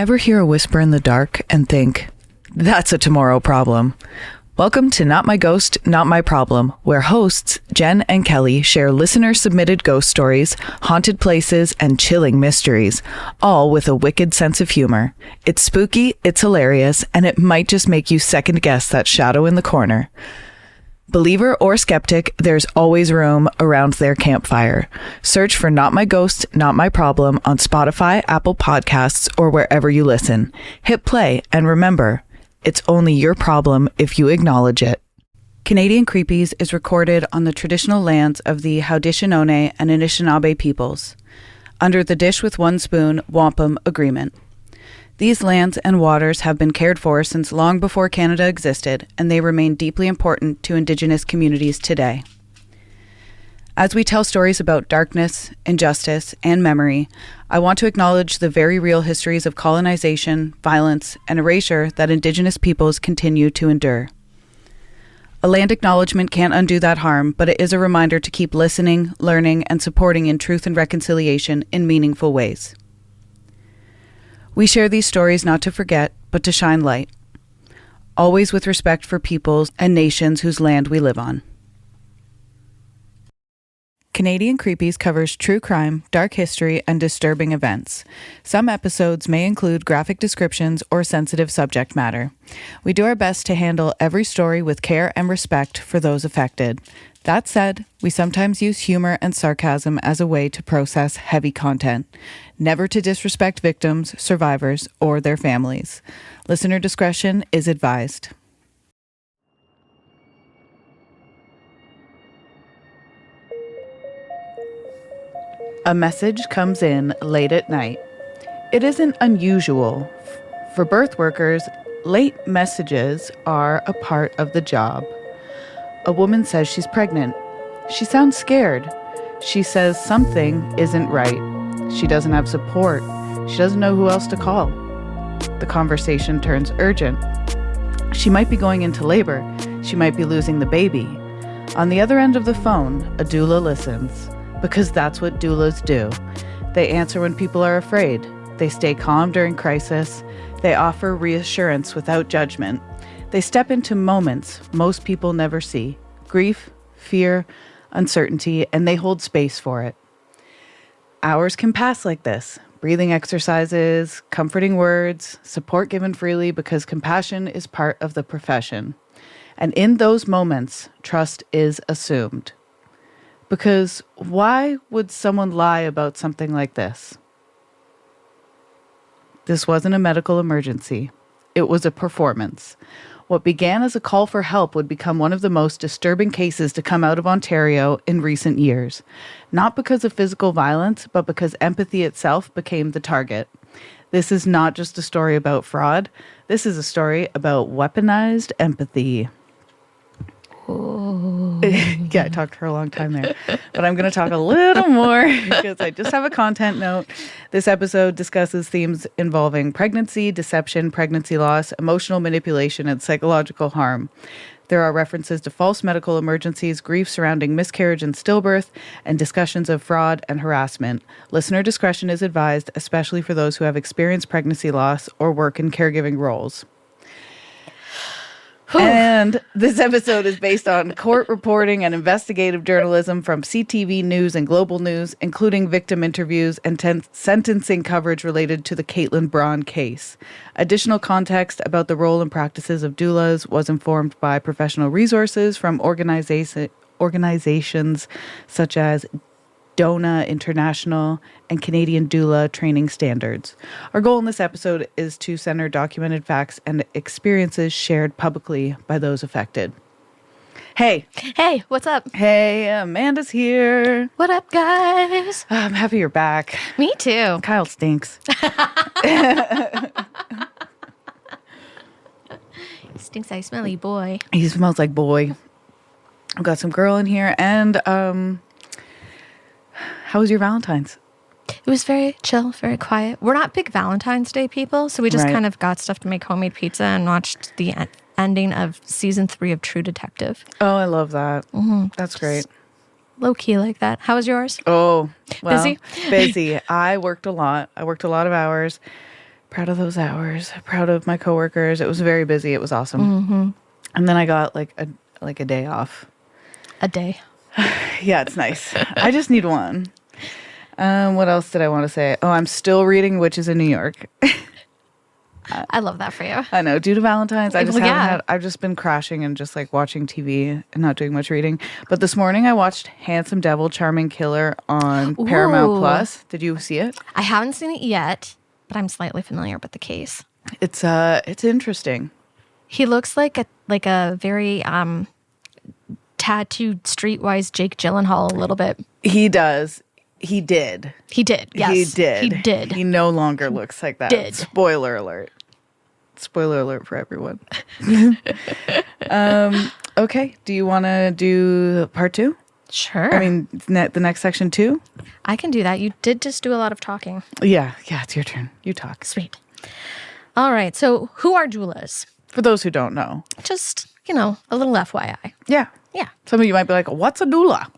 Ever hear a whisper in the dark and think, that's a tomorrow problem? Welcome to Not My Ghost, Not My Problem, where hosts Jen and Kelly share listener-submitted ghost stories, haunted places, and chilling mysteries, all with a wicked sense of humor. It's spooky, it's hilarious, and it might just make you second-guess that shadow in the corner. Believer or skeptic, there's always room around their campfire. Search for Not My Ghost, Not My Problem on Spotify, Apple Podcasts, or wherever you listen. Hit play, and remember, it's only your problem if you acknowledge it. Canadian Creepies is recorded on the traditional lands of the Haudenosaunee and Anishinaabe peoples, under the Dish with One Spoon Wampum Agreement. These lands and waters have been cared for since long before Canada existed, and they remain deeply important to Indigenous communities today. As we tell stories about darkness, injustice, and memory, I want to acknowledge the very real histories of colonization, violence, and erasure that Indigenous peoples continue to endure. A land acknowledgement can't undo that harm, but it is a reminder to keep listening, learning, and supporting in truth and reconciliation in meaningful ways. We share these stories not to forget, but to shine light, always with respect for peoples and nations whose land we live on. Canadian Creepies covers true crime, dark history, and disturbing events. Some episodes may include graphic descriptions or sensitive subject matter. We do our best to handle every story with care and respect for those affected. That said, we sometimes use humor and sarcasm as a way to process heavy content, never to disrespect victims, survivors, or their families. Listener discretion is advised. A message comes in late at night. It isn't unusual. For birth workers, late messages are a part of the job. A woman says she's pregnant. She sounds scared. She says something isn't right. She doesn't have support. She doesn't know who else to call. The conversation turns urgent. She might be going into labor. She might be losing the baby. On the other end of the phone, a doula listens. Because that's what doulas do. They answer when people are afraid. They stay calm during crisis. They offer reassurance without judgment. They step into moments most people never see. Grief, fear, uncertainty, and they hold space for it. Hours can pass like this. Breathing exercises, comforting words, support given freely because compassion is part of the profession. And in those moments, trust is assumed. Because why would someone lie about something like this? This wasn't a medical emergency. It was a performance. What began as a call for help would become one of the most disturbing cases to come out of Ontario in recent years. Not because of physical violence, but because empathy itself became the target. This is not just a story about fraud. This is a story about weaponized empathy. Yeah, I talked for a long time there, but I'm going to talk a little more because I just have a content note. This episode discusses themes involving pregnancy, deception, pregnancy loss, emotional manipulation, and psychological harm. There are references to false medical emergencies, grief surrounding miscarriage and stillbirth, and discussions of fraud and harassment. Listener discretion is advised, especially for those who have experienced pregnancy loss or work in caregiving roles. And this episode is based on court reporting and investigative journalism from CTV News and Global News, including victim interviews and sentencing coverage related to the Caitlin Braun case. Additional context about the role and practices of doulas was informed by professional resources from organizations such as Doula International and Canadian Doula Training Standards. Our goal in this episode is to center documented facts and experiences shared publicly by those affected. Hey. Hey, what's up? Hey, Amanda's here. What up, guys? I'm happy you're back. Me too. Kyle stinks. Stinks like smelly boy. He smells like boy. I've got some girl in here. And how was your Valentine's? It was very chill, very quiet. We're not big Valentine's Day people, so we just kind of got stuff to make homemade pizza and watched the ending of season 3 of True Detective. Oh, I love that. Mm-hmm. That's great. Low key like that. How was yours? Oh, well, busy? Busy. I worked a lot. I worked a lot of hours. Proud of those hours. Proud of my coworkers. It was very busy. It was awesome. And then I got like a day off. A day. Yeah, it's nice. I just need one. What else did I want to say? Oh, I'm still reading Witches in New York. I love that for you. I know. Due to Valentine's, I just Well, haven't yeah. had. I've just been crashing and just like watching TV and not doing much reading. But this morning I watched Handsome Devil, Charming Killer on Paramount Ooh. Plus. Did you see it? I haven't seen it yet, but I'm slightly familiar with the case. It's interesting. He looks like a very tattooed streetwise Jake Gyllenhaal a little bit. He does. He did. He did. Yes. He did. He did. He no longer looks like that. Did. Spoiler alert. Spoiler alert for everyone. Okay. Do you want to do part 2? Sure. I mean, the next section 2? I can do that. You did just do a lot of talking. Yeah. It's your turn. You talk. Sweet. All right. So who are doulas? For those who don't know. Just, a little FYI. Yeah. Yeah. Some of you might be like, what's a doula?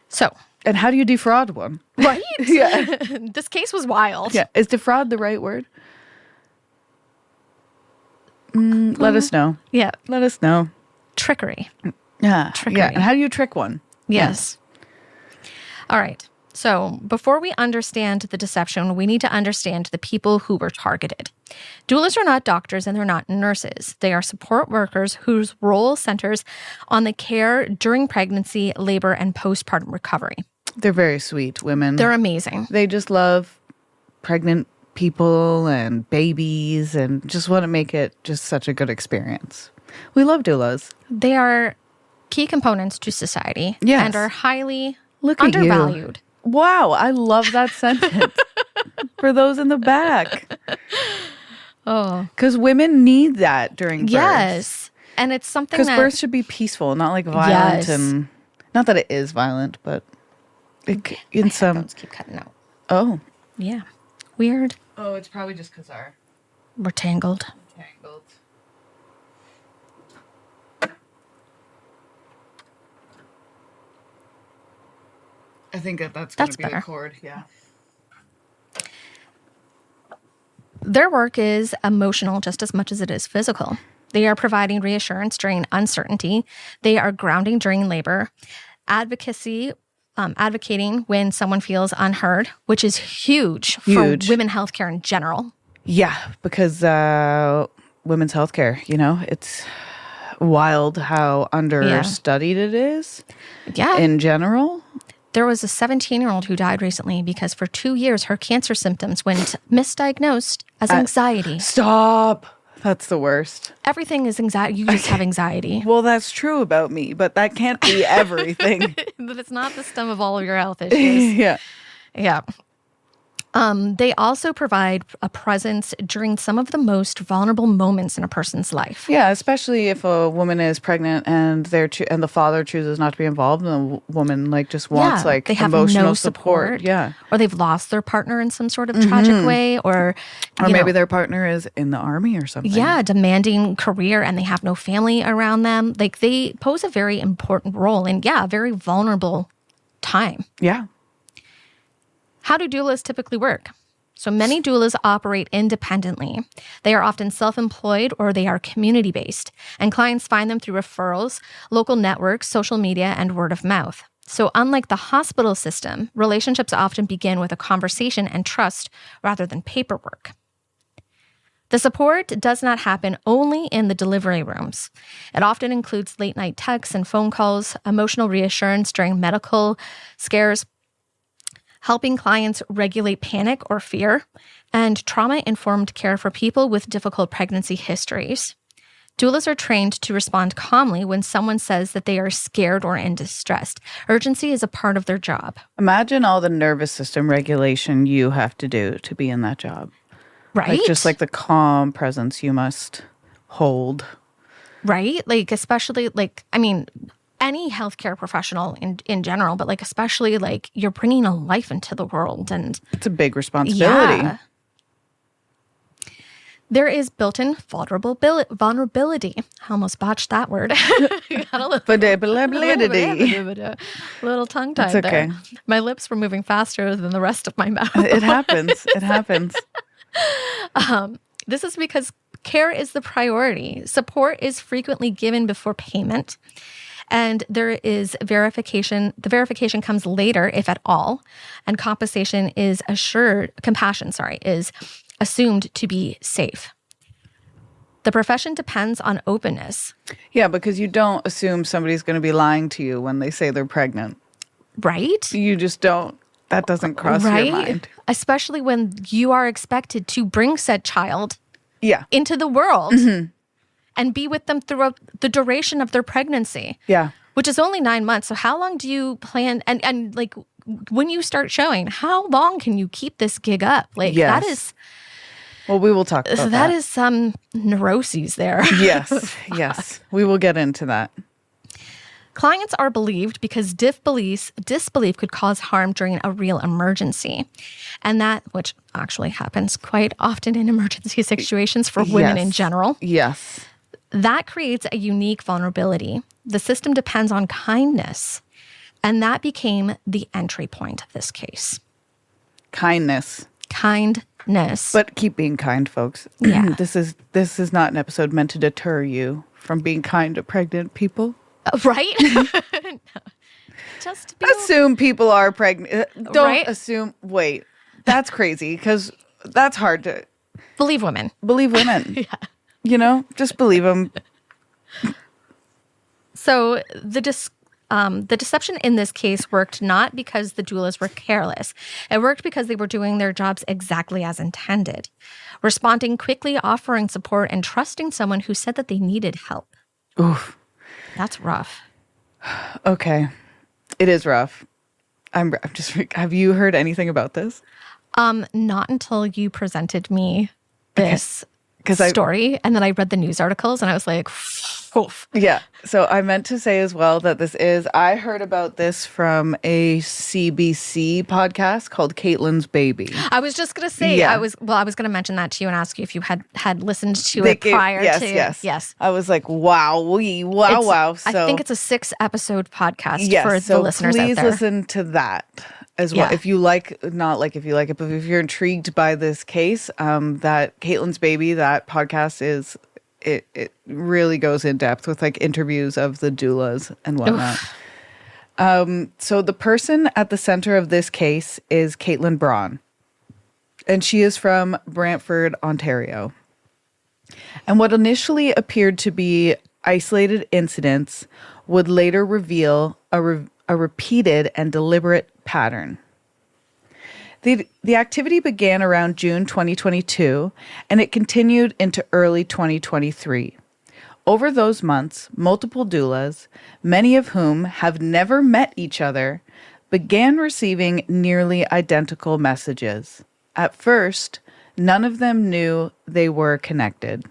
So. And how do you defraud one? Right? Yeah. This case was wild. Yeah. Is defraud the right word? Let us know. Yeah. Let us know. Trickery. Yeah. Trickery. Yeah. And how do you trick one? Yes. All right. So before we understand the deception, we need to understand the people who were targeted. Doulas are not doctors and they're not nurses. They are support workers whose role centers on the care during pregnancy, labor, and postpartum recovery. They're very sweet women. They're amazing. They just love pregnant people and babies and just want to make it just such a good experience. We love doulas. They are key components to society Yes. and are highly Look at you. undervalued. Wow, I love that sentence. For those in the back. Oh. Because women need that during birth. Yes. And it's something Because that... birth should be peaceful, not like violent. Yes. And not that it is violent, but in My some... headphones keep cutting out. Oh. Yeah. Weird. Oh, it's probably just because We're tangled. tangled. I think that's going That's to be the better. cord, yeah. Their work is emotional just as much as it is physical. They are providing reassurance during uncertainty. They are grounding during labor, advocating when someone feels unheard, which is huge. For women healthcare in general. Yeah, because women's healthcare, it's wild how understudied it is Yeah. in general. There was a 17-year-old who died recently because for 2 years, her cancer symptoms went misdiagnosed as anxiety. Stop. That's the worst. Everything is anxiety. You just have anxiety. Well, that's true about me, but that can't be everything. But it's not the stem of all of your health issues. Yeah. Yeah. They also provide a presence during some of the most vulnerable moments in a person's life. Yeah, especially if a woman is pregnant and and the father chooses not to be involved, and the woman just wants they have emotional no support. Yeah. Or they've lost their partner in some sort of tragic way, or maybe their partner is in the army or something. Yeah, demanding career and they have no family around them. They pose a very important role in, a very vulnerable time. Yeah. How do doulas typically work? So many doulas operate independently. They are often self-employed or they are community-based, and clients find them through referrals, local networks, social media, and word of mouth. So unlike the hospital system, relationships often begin with a conversation and trust rather than paperwork. The support does not happen only in the delivery rooms. It often includes late-night texts and phone calls, emotional reassurance during medical scares, helping clients regulate panic or fear, and trauma-informed care for people with difficult pregnancy histories. Doulas are trained to respond calmly when someone says that they are scared or in distress. Urgency is a part of their job. Imagine all the nervous system regulation you have to do to be in that job. Right? Just the calm presence you must hold. Right? Especially, any healthcare professional in general, but especially you're bringing a life into the world, and it's a big responsibility. Yeah. There is built-in vulnerability. I almost botched that word. Got a little tongue-tied okay. there. My lips were moving faster than the rest of my mouth. It happens. It happens. This is because care is the priority. Support is frequently given before payment. And there is verification. The verification comes later, if at all. And compensation is compassion is assumed to be safe. The profession depends on openness. Yeah, because you don't assume somebody's going to be lying to you when they say they're pregnant. Right? You just don't. That doesn't cross your mind. Especially when you are expected to bring said child into the world and be with them throughout the duration of their pregnancy. Yeah. Which is only 9 months. So how long do you plan? And like when you start showing, how long can you keep this gig up? Like that is... Well, we will talk about that. That is some neuroses there. Yes. We will get into that. Clients are believed because disbelief could cause harm during a real emergency. And that, which actually happens quite often in emergency situations for women in general. Yes. That creates a unique vulnerability. The system depends on kindness. And that became the entry point of this case. Kindness. But keep being kind, folks. Yeah. This is not an episode meant to deter you from being kind to pregnant people. Right? No. Just assume people are pregnant. Don't assume. Wait, that's crazy because that's hard to believe women. Yeah. You know, just believe them. So the deception in this case worked not because the doulas were careless. It worked because they were doing their jobs exactly as intended, responding quickly, offering support, and trusting someone who said that they needed help. Oof. That's rough. Okay. It is rough. I'm just, have you heard anything about this? Not until you presented me this story. And then I read the news articles and I was like, oof. Yeah. So I meant to say as well that I heard about this from a CBC podcast called Caitlin's Baby. I was just going to say, I was going to mention that to you and ask you if you had listened to it prior to. Yes. I was like, wow. So I think it's a 6-episode podcast for the listeners out there. Please listen to that as well. If you like, not like if you like it, but if you're intrigued by this case, that Caitlin's Baby, that podcast is, it really goes in depth with like interviews of the doulas and whatnot. So the person at the center of this case is Caitlin Braun, and she is from Brantford, Ontario. And what initially appeared to be isolated incidents would later reveal a repeated and deliberate pattern. The activity began around June 2022, and it continued into early 2023. Over those months, multiple doulas, many of whom have never met each other, began receiving nearly identical messages. At first, none of them knew they were connected.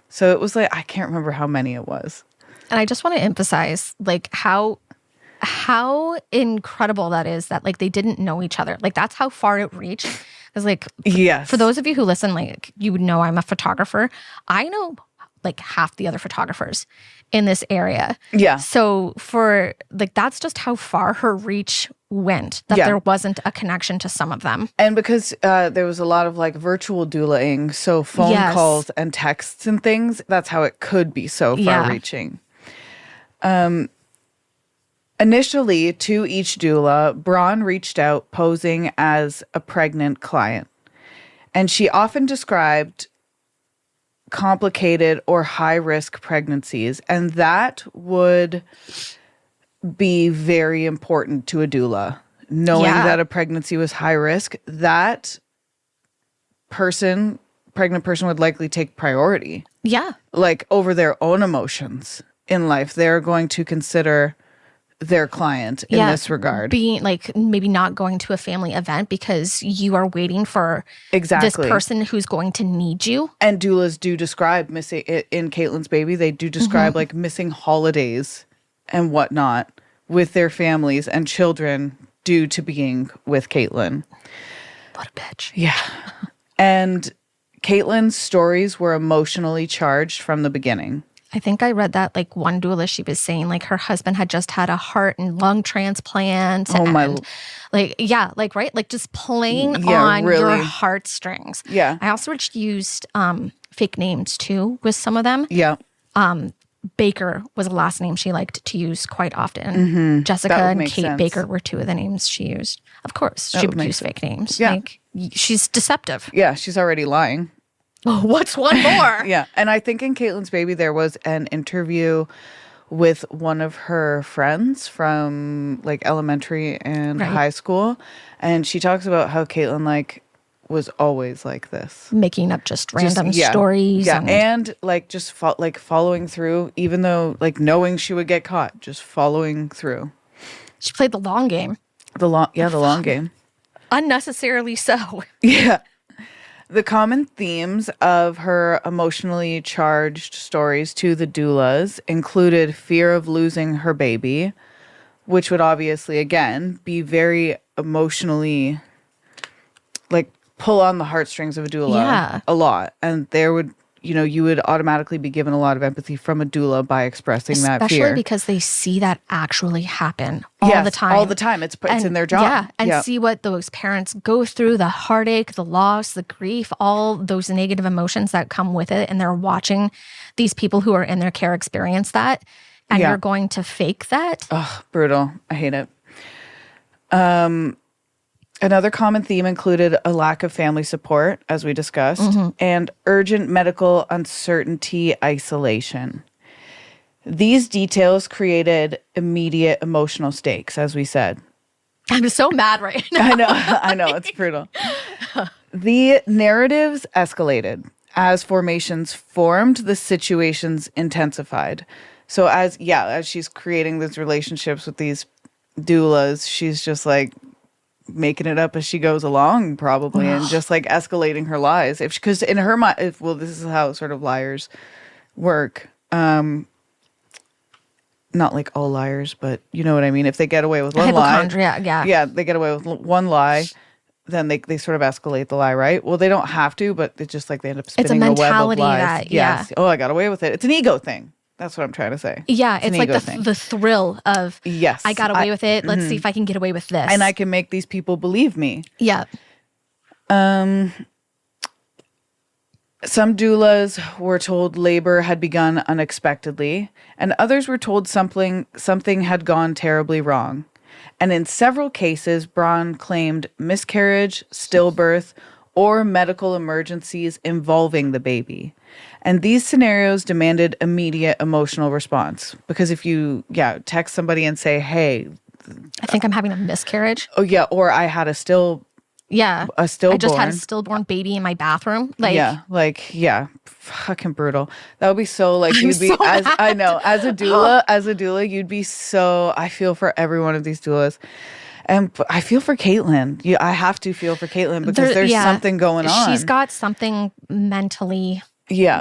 So it was like, I can't remember how many it was. And I just want to emphasize like how incredible that is that like they didn't know each other. Like that's how far it reached. Because like for those of you who listen, like you would know I'm a photographer. I know like half the other photographers in this area. Yeah. So for like that's just how far her reach went, that there wasn't a connection to some of them. And because there was a lot of like virtual doulaing, so phone calls and texts and things, that's how it could be so far reaching. Initially, to each doula, Braun reached out posing as a pregnant client. And she often described complicated or high-risk pregnancies. And that would be very important to a doula. Knowing that a pregnancy was high risk, that pregnant person would likely take priority. Yeah. Like over their own emotions in life. They're going to consider their client in this regard. Being like maybe not going to a family event because you are waiting for this person who's going to need you. And doulas do describe missing, in Caitlin's Baby, they do describe like missing holidays and whatnot with their families and children due to being with Caitlin. What a bitch. Yeah. And Caitlin's stories were emotionally charged from the beginning. I think I read that like one doula, she was saying like her husband had just had a heart and lung transplant. Oh my. And like, yeah, like, right? Like just playing Yeah, on your really. heartstrings. Yeah. I also used fake names too with some of them. Yeah. Baker was a last name she liked to use quite often. Jessica and Kate sense. Baker were two of the names she used. Of course, she would use fake names. Yeah. Like, she's deceptive. Yeah, she's already lying. Oh, what's one more? Yeah. And I think in Caitlin's baby, there was an interview with one of her friends from like elementary and high school. And she talks about how Caitlin like was always like this. Making up just random stories. Yeah. And like just following through, even though like knowing she would get caught, just following through. She played the long game. The long game. Unnecessarily so. Yeah. The common themes of her emotionally charged stories to the doulas included fear of losing her baby, which would obviously, again, be very emotionally, like, pull on the heartstrings of a doula a lot. And there would, you would automatically be given a lot of empathy from a doula by expressing that fear. Especially because they see that actually happen all the time. All the time. It's in their job. Yeah, and see what those parents go through, the heartache, the loss, the grief, all those negative emotions that come with it. And they're watching these people who are in their care experience that. And you're going to fake that. Ugh, brutal. I hate it. Another common theme included a lack of family support, as we discussed, and urgent medical uncertainty isolation. These details created immediate emotional stakes, as we said. I'm so mad right now. I know, it's brutal. The narratives escalated. As formations formed, the situations intensified. So as she's creating these relationships with these doulas, she's just like making it up as she goes along, probably, and just like escalating her lies. Because in her mind, this is how sort of liars work. Not like all liars, but you know what I mean. If they get away with one lie, they get away with one lie, then they sort of escalate the lie, right? Well, they don't have to, but it's just like they end up spinning a web of lies. Oh, I got away with it. It's an ego thing. That's what I'm trying to say. Yeah, it's like the thrill of, I got away with it. Let's see if I can get away with this. And I can make these people believe me. Yeah. Some doulas were told labor had begun unexpectedly, and others were told something had gone terribly wrong. And in several cases, Braun claimed miscarriage, stillbirth, or medical emergencies involving the baby. And these scenarios demanded immediate emotional response. Because if you, text somebody and say, hey, I think I'm having a miscarriage. Oh, yeah. Or I had a stillborn. I just had a stillborn baby in my bathroom. Fucking brutal. That would be so like, you'd be, as a doula, you'd be so, I feel for every one of these doulas. And I feel for Caitlin. I have to feel for Caitlin because there's something going on. She's got something mentally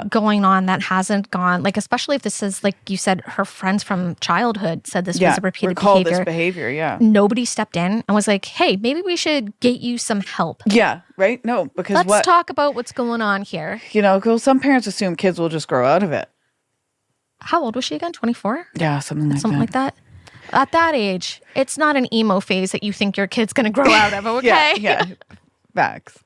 going on that hasn't gone, like, especially if this is, like you said, her friends from childhood said this was a repeated behavior. This behavior, Nobody stepped in and was like, hey, maybe we should get you some help. Yeah, right? No, because let's talk about what's going on here. Because some parents assume kids will just grow out of it. How old was she again? 24? Yeah, something like that. At that age, it's not an emo phase that you think your kid's going to grow out of, okay? Yeah. Facts.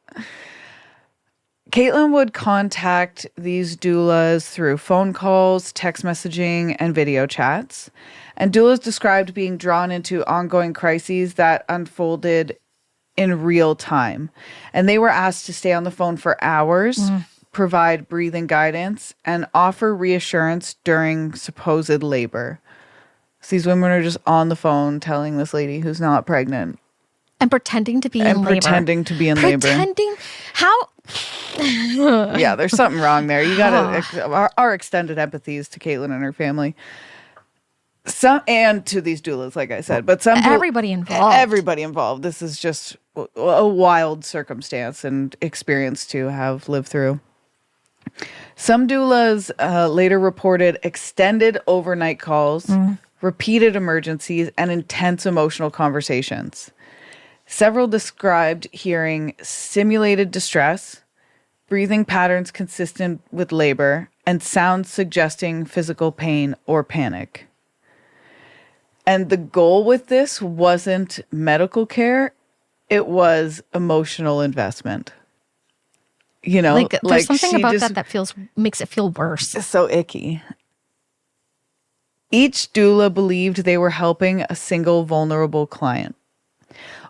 Caitlin would contact these doulas through phone calls, text messaging, and video chats. And doulas described being drawn into ongoing crises that unfolded in real time. And they were asked to stay on the phone for hours, provide breathing guidance, and offer reassurance during supposed labor. So these women are just on the phone telling this lady who's not pregnant. And pretending to be in labor. How? Yeah, there's something wrong there. You gotta, our extended empathies to Caitlin and her family. And to these doulas, like I said. But everybody involved. This is just a wild circumstance and experience to have lived through. Some doulas later reported extended overnight calls, repeated emergencies, and intense emotional conversations. Several described hearing simulated distress, breathing patterns consistent with labor, and sounds suggesting physical pain or panic. And the goal with this wasn't medical care, it was emotional investment. You know, there's something about that makes it feel worse. So icky. Each doula believed they were helping a single vulnerable client.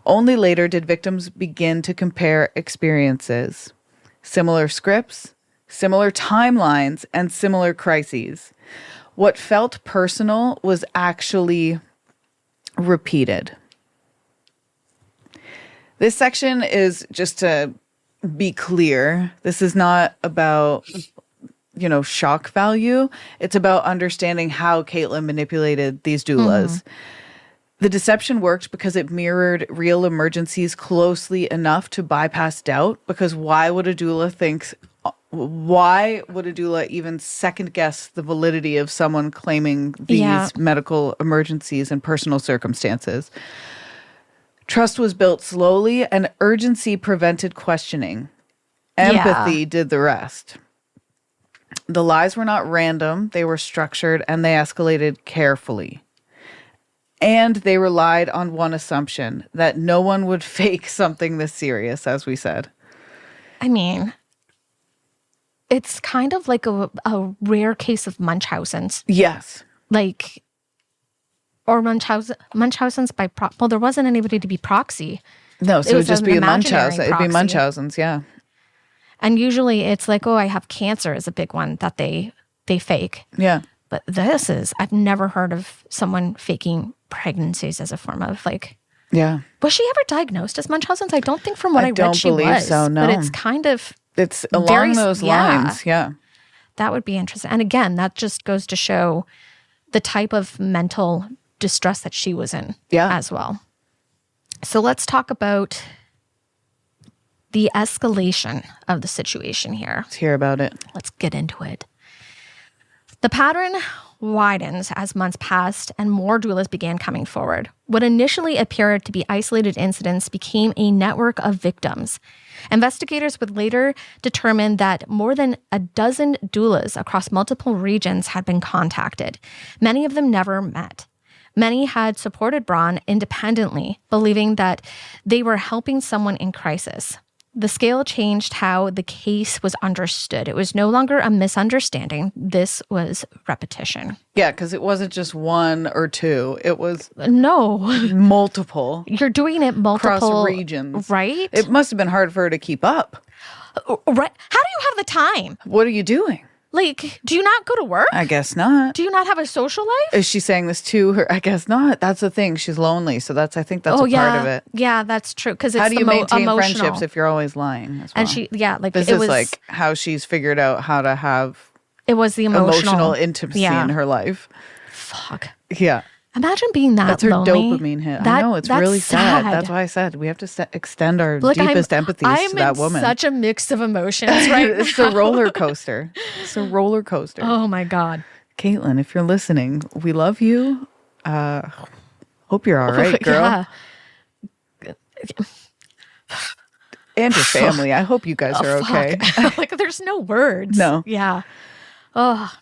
Only later did victims begin to compare experiences, similar scripts, similar timelines, and similar crises. What felt personal was actually repeated. This section is, just to be clear, this is not about, shock value. It's about understanding how Caitlin manipulated these doulas. Mm-hmm. The deception worked because it mirrored real emergencies closely enough to bypass doubt, because why would a doula even second guess the validity of someone claiming these medical emergencies and personal circumstances? Trust was built slowly, and urgency prevented questioning. Empathy did the rest. The lies were not random, they were structured, and they escalated carefully. And they relied on one assumption, that no one would fake something this serious, as we said. I mean, it's kind of like a rare case of Munchausen's. Yes. Or Munchausen's by well, there wasn't anybody to be proxy. No, so it would just be a Munchausen. It'd be Munchausen's, yeah. And usually it's like, I have cancer is a big one that they fake. Yeah. But I've never heard of someone faking pregnancies as a form of Yeah. Was she ever diagnosed as Munchausen's? I don't think from what I read she was. I don't believe so, no. But it's kind of... It's along those lines, yeah. That would be interesting. And again, that just goes to show the type of mental distress that she was in as well. So let's talk about the escalation of the situation here. Let's hear about it. Let's get into it. The pattern widens as months passed and more doulas began coming forward. What initially appeared to be isolated incidents became a network of victims. Investigators would later determine that more than a dozen doulas across multiple regions had been contacted. Many of them never met. Many had supported Braun independently, believing that they were helping someone in crisis. The scale changed how the case was understood. It was no longer a misunderstanding. This was repetition. Yeah, because it wasn't just one or two. It was multiple. You're doing it multiple. Across regions. Right? It must have been hard for her to keep up. Right. How do you have the time? What are you doing? Do you not go to work? I guess not. Do you not have a social life? Is she saying this to her? I guess not. That's the thing. She's lonely. So I think that's a part of it. Yeah, that's true. Because it's how do you maintain emotional friendships if you're always lying as well? And she, this is how she's figured out how to have it was the emotional intimacy in her life. Fuck. Yeah. Imagine being that That's her lonely. dopamine hit. I know, it's really sad. That's why I said we have to extend our deepest empathies to that woman. I'm in such a mix of emotions right now. It's a roller coaster. It's a roller coaster. Oh my God. Caitlin, if you're listening, we love you. Hope you're all right, girl. Yeah. And your family. I hope you guys are okay. There's no words. No. Yeah. Oh.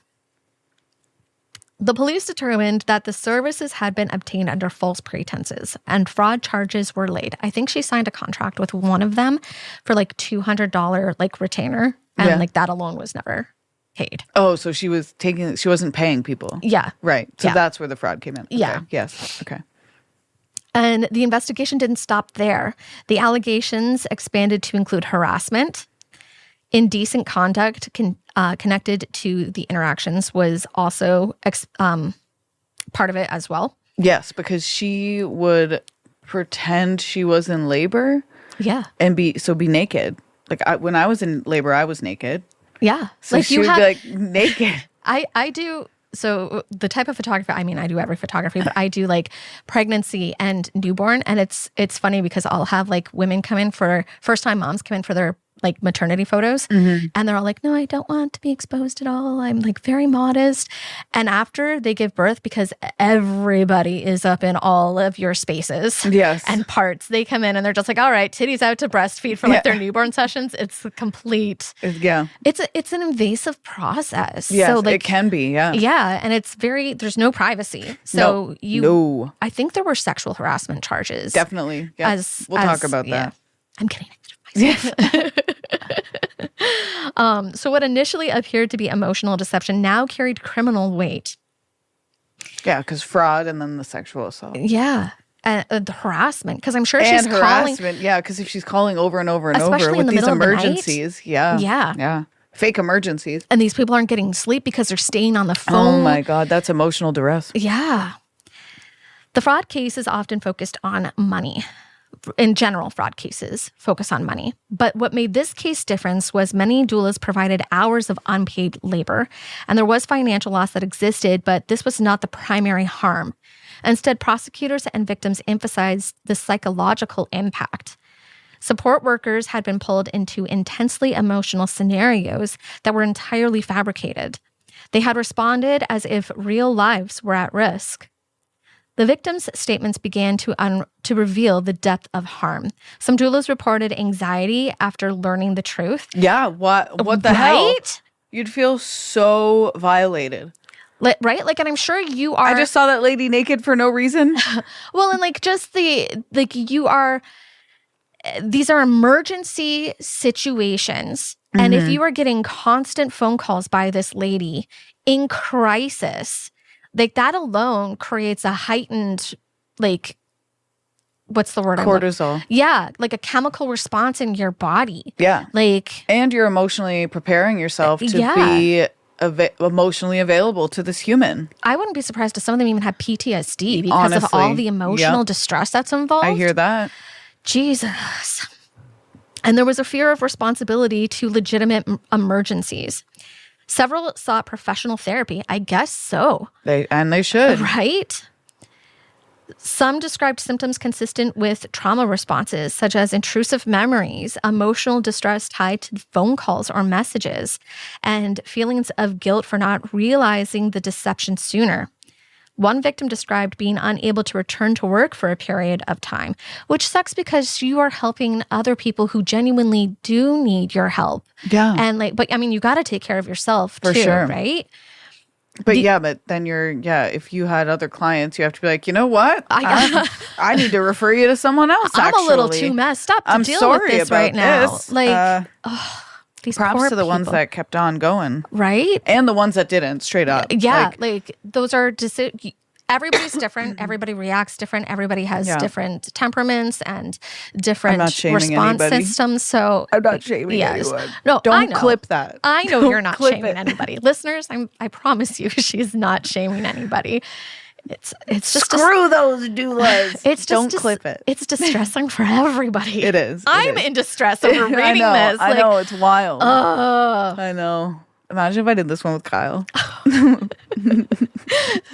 The police determined that the services had been obtained under false pretenses and fraud charges were laid. I think she signed a contract with one of them for $200 retainer, and that alone was never paid. Oh, so she wasn't paying people. Yeah. Right. So that's where the fraud came in. Okay. Yeah. Yes. Okay. And the investigation didn't stop there. The allegations expanded to include harassment. Indecent conduct connected to the interactions was also part of it as well. Yes, because she would pretend she was in labor. Yeah. And be naked. When I was in labor, I was naked. Yeah. So she would be naked. I do. So the type of photography, I do every photography, but I do pregnancy and newborn. And it's funny because I'll have women come in for first-time moms come in for their like maternity photos. And they're all like, no, I don't want to be exposed at all. I'm like very modest. And after they give birth, because everybody is up in all of your spaces and parts, they come in and they're just like, all right, titties out to breastfeed for like their newborn sessions. It's complete. It's an invasive process. Yes, so like, it can be. Yeah. And it's there's no privacy. So I think there were sexual harassment charges. Definitely. Yeah. We'll talk about that. I'm getting so what initially appeared to be emotional deception now carried criminal weight. Yeah, because fraud and then the sexual assault. Yeah. And the harassment, because I'm sure she's harassment, because if she's calling over and over and over with these emergencies, fake emergencies. And these people aren't getting sleep because they're staying on the phone. Oh my God, that's emotional duress. Yeah. The fraud case is often focused on money. In general, fraud cases focus on money. But what made this case different was many doulas provided hours of unpaid labor, and there was financial loss that existed, but this was not the primary harm. Instead, prosecutors and victims emphasized the psychological impact. Support workers had been pulled into intensely emotional scenarios that were entirely fabricated. They had responded as if real lives were at risk. The victims' statements began to reveal the depth of harm. Some doulas reported anxiety after learning the truth. Yeah, what the hell? You'd feel so violated. Right? Like, and I'm sure you are. I just saw that lady naked for no reason. Well, and like just you are, these are emergency situations. And if you are getting constant phone calls by this lady in crisis, like that alone creates a heightened, like, what's the word? Cortisol. Yeah, like a chemical response in your body. Yeah. Like. And you're emotionally preparing yourself to be emotionally available to this human. I wouldn't be surprised if some of them even had PTSD because of all the emotional distress that's involved. I hear that. Jesus. And there was a fear of responsibility to legitimate emergencies. Several sought professional therapy. I guess so. They should. Right? Some described symptoms consistent with trauma responses, such as intrusive memories, emotional distress tied to phone calls or messages, and feelings of guilt for not realizing the deception sooner. One victim described being unable to return to work for a period of time, which sucks because you are helping other people who genuinely do need your help. Yeah. And but I mean, you got to take care of yourself too, right? But but then if you had other clients, you have to be like, you know what? I need to refer you to someone else, I'm a little too messed up to deal with this right now. Like, these props to the people. ones that kept on going. Right? And the ones that didn't, straight up. Yeah, like those are everybody's different. Everybody reacts different. Everybody has different temperaments and different response systems. So I'm not shaming anyone. No, don't clip that. I know you're not shaming anybody. Listeners, I promise you, she's not shaming anybody. It's just screw those doulas. Don't clip it. It's distressing for everybody. It is. I'm in distress over reading this. I know, it's wild. I know. Imagine if I did this one with Kyle.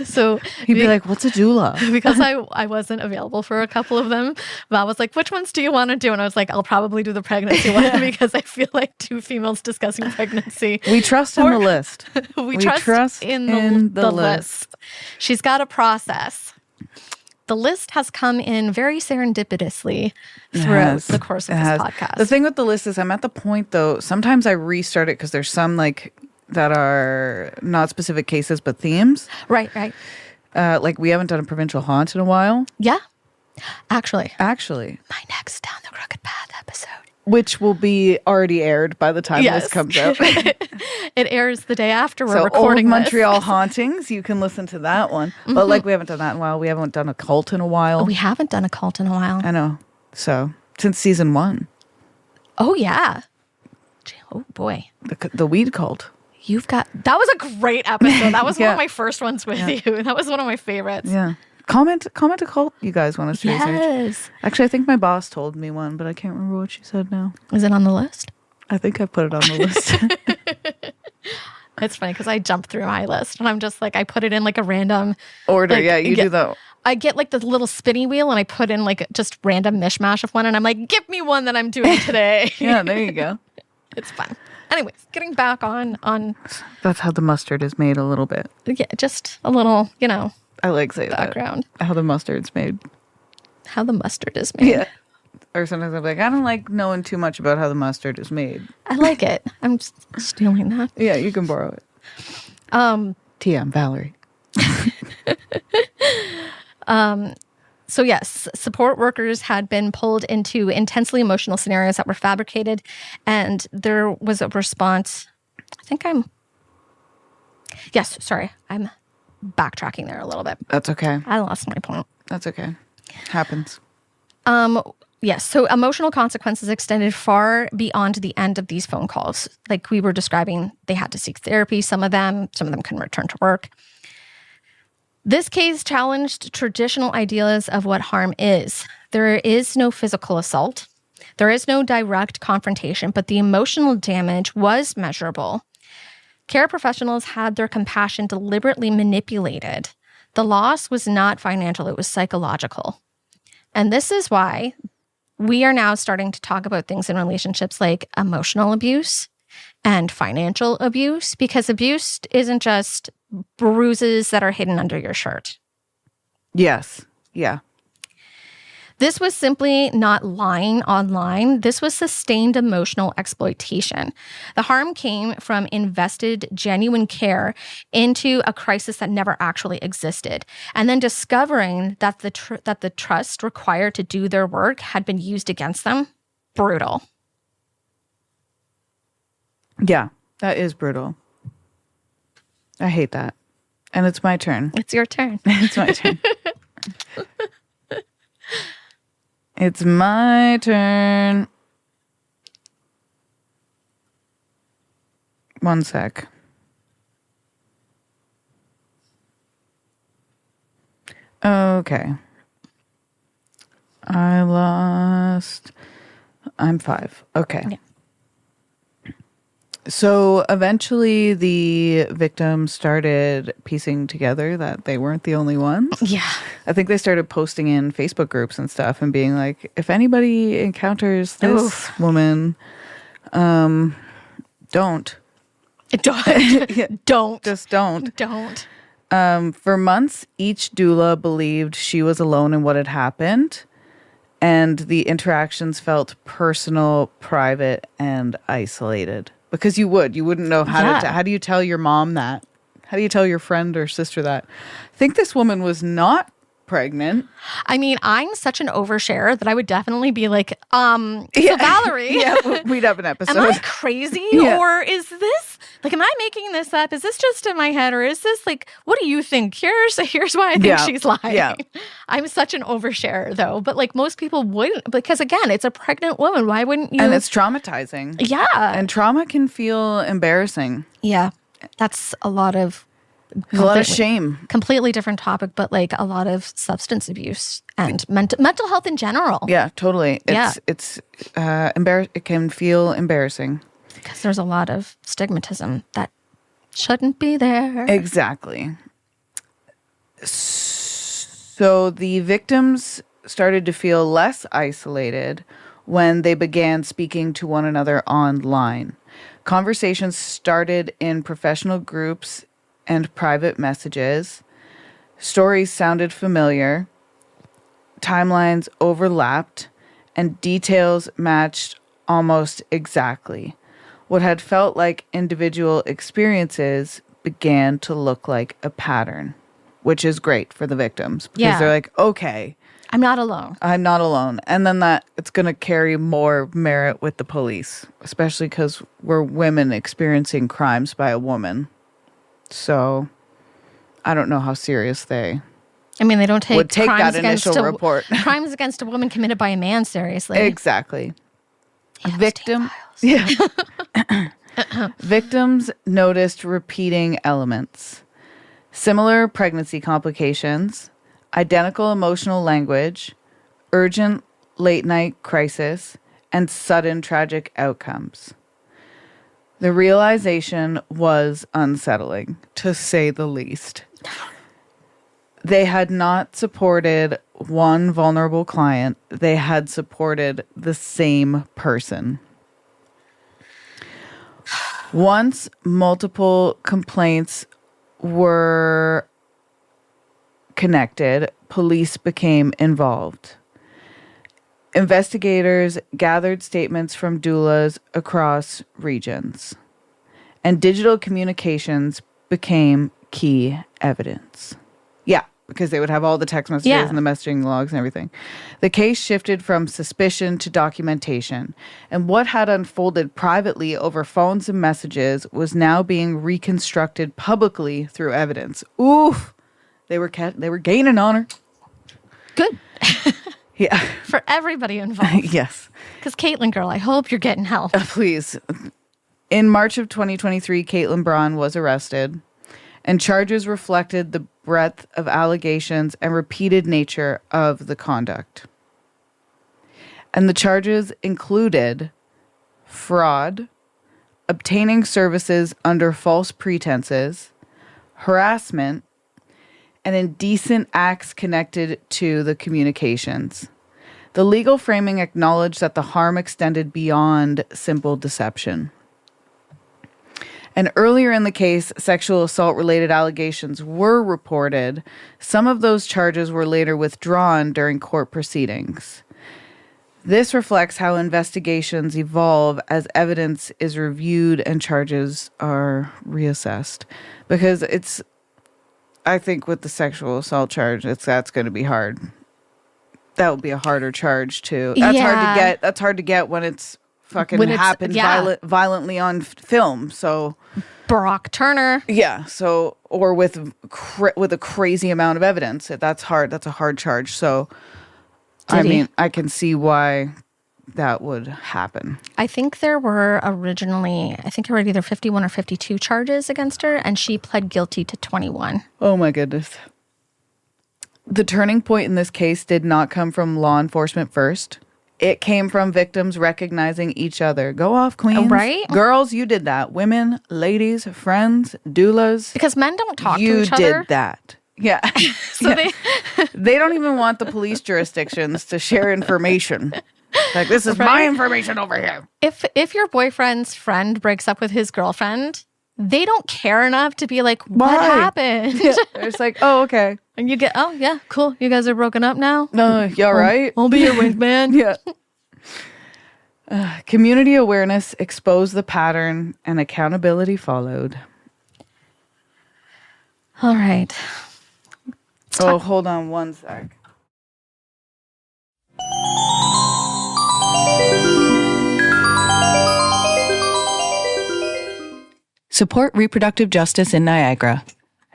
So he'd be like, "What's a doula?" Because I wasn't available for a couple of them. Val was like, "Which ones do you want to do?" And I was like, "I'll probably do the pregnancy one because I feel like two females discussing pregnancy." We trust in the list. we trust in the list. She's got a process. The list has come in very serendipitously throughout the course of this podcast. The thing with the list is I'm at the point, though, sometimes I restart it because there's some like that are not specific cases but themes. Right. Like we haven't done a provincial haunt in a while. Yeah. Actually. My next Down the Crooked Path episode. Which will be already aired by the time this comes out. It airs the day after we're recording old Montreal hauntings, you can listen to that one. But like we haven't done that in a while. We haven't done a cult in a while. We haven't done a cult in a while. I know. So since season 1. Oh yeah. Oh boy. The weed cult. That was a great episode. That was one of my first ones with you. That was one of my favorites. Yeah. Comment a cult you guys want us to research. Actually, I think my boss told me one, but I can't remember what she said now. Is it on the list? I think I put it on the list. It's funny because I jump through my list and I'm just like, I put it in like a random order. You do that. I get like the little spinny wheel and I put in like just random mishmash of one and I'm like, give me one that I'm doing today. Yeah, there you go. It's fun. Anyways, getting back on. That's how the mustard is made a little bit. Yeah, just a little, I like saying background. that. How the mustard's made. How the mustard is made. Yeah. Or sometimes I'm like, I don't like knowing too much about how the mustard is made. I like it. I'm stealing that. Yeah, you can borrow it. TM, Valerie. So yes, support workers had been pulled into intensely emotional scenarios that were fabricated, and there was a response. I'm backtracking there a little bit. That's okay. I lost my point. That's okay. Happens. Yes, so emotional consequences extended far beyond the end of these phone calls. Like we were describing, they had to seek therapy, some of them couldn't return to work. This case challenged traditional ideas of what harm is. There is no physical assault. There is no direct confrontation, but the emotional damage was measurable. Care professionals had their compassion deliberately manipulated. The loss was not financial, it was psychological. And this is why we are now starting to talk about things in relationships like emotional abuse and financial abuse, because abuse isn't just bruises that are hidden under your shirt. Yes. Yeah. This was simply not lying online. This was sustained emotional exploitation. The harm came from invested, genuine care into a crisis that never actually existed, and then discovering that the trust required to do their work had been used against them. Brutal. Yeah, that is brutal. I hate that. And it's my turn. It's your turn. It's my turn. It's my turn. One sec. Okay. I'm 5. Okay. Yeah. So eventually the victims started piecing together that they weren't the only ones. Yeah. I think they started posting in Facebook groups and stuff and being like, if anybody encounters this woman, don't. Don't. Yeah. Don't. Just don't. Don't. For months, each doula believed she was alone in what had happened, and the interactions felt personal, private, and isolated. Because you wouldn't know how do you tell your mom that? How do you tell your friend or sister that? I think this woman was not pregnant. I mean, I'm such an overshare that I would definitely be like, so Valerie. Yeah, we'd have an episode. Am I crazy? Yeah. Or is this, like, am I making this up? Is this just in my head? Or is this like, what do you think? Here's why I think she's lying. Yeah. I'm such an overshare though. But like most people wouldn't, because again, it's a pregnant woman. Why wouldn't you? And it's traumatizing. Yeah. And trauma can feel embarrassing. Yeah. That's a lot of... There's a lot of shame. Completely different topic, but like a lot of substance abuse and mental health in general. Yeah, totally. It's it can feel embarrassing. Because there's a lot of stigmatism that shouldn't be there. Exactly. So the victims started to feel less isolated when they began speaking to one another online. Conversations started in professional groups and private messages. Stories sounded familiar. Timelines overlapped, and details matched almost exactly. What had felt like individual experiences began to look like a pattern, which is great for the victims because they're like, okay, I'm not alone. I'm not alone. And then that it's going to carry more merit with the police, especially because we're women experiencing crimes by a woman. So I don't know how serious they they don't take would take crimes that initial report. Crimes against a woman committed by a man seriously. Exactly. Yeah, Victims noticed repeating elements. Similar pregnancy complications, identical emotional language, urgent late-night crisis, and sudden tragic outcomes. The realization was unsettling, to say the least. They had not supported one vulnerable client. They had supported the same person. Once multiple complaints were connected, police became involved. Investigators gathered statements from doulas across regions, and digital communications became key evidence. Yeah, because they would have all the text messages and the messaging logs and everything. The case shifted from suspicion to documentation, and what had unfolded privately over phones and messages was now being reconstructed publicly through evidence. Oof, they were gaining on her. Good. Yeah. For everybody involved. Yes. Because Caitlin, girl, I hope you're getting help. Please. In March of 2023, Caitlin Braun was arrested, and charges reflected the breadth of allegations and repeated nature of the conduct. And the charges included fraud, obtaining services under false pretenses, harassment, and indecent acts connected to the communications. The legal framing acknowledged that the harm extended beyond simple deception. And earlier in the case, sexual assault-related allegations were reported. Some of those charges were later withdrawn during court proceedings. This reflects how investigations evolve as evidence is reviewed and charges are reassessed. Because I think with the sexual assault charge, that's going to be hard. That would be a harder charge too. That's hard to get. That's hard to get when it's fucking happened violently on film. So Brock Turner. Yeah. So or with a crazy amount of evidence. That's hard. That's a hard charge. So I can see why that would happen. I think there were originally, either 51 or 52 charges against her, and she pled guilty to 21. Oh my goodness. The turning point in this case did not come from law enforcement first. It came from victims recognizing each other. Go off, queens. Right? Girls, you did that. Women, ladies, friends, doulas. Because men don't talk to each other. You did that. Yeah. So they don't even want the police jurisdictions to share information. Like, this is my information over here. If your boyfriend's friend breaks up with his girlfriend, they don't care enough to be like, what happened? Yeah. It's like, oh, okay. And you get, oh, yeah, cool. You guys are broken up now? No, you all right? I'll be your wingman. Yeah. Community awareness exposed the pattern and accountability followed. All right. Oh, hold on one sec. Support reproductive justice in Niagara.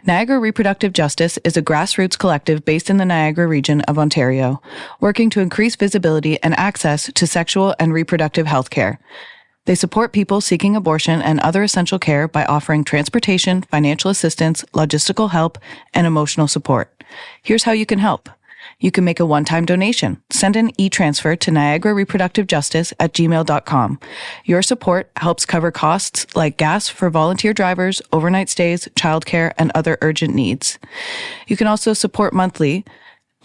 Niagara Reproductive Justice is a grassroots collective based in the Niagara region of Ontario, working to increase visibility and access to sexual and reproductive health care. They support people seeking abortion and other essential care by offering transportation, financial assistance, logistical help, and emotional support. Here's how you can help. You can make a one-time donation. Send an e-transfer to niagarareproductivejustice@gmail.com. Your support helps cover costs like gas for volunteer drivers, overnight stays, childcare, and other urgent needs. You can also support monthly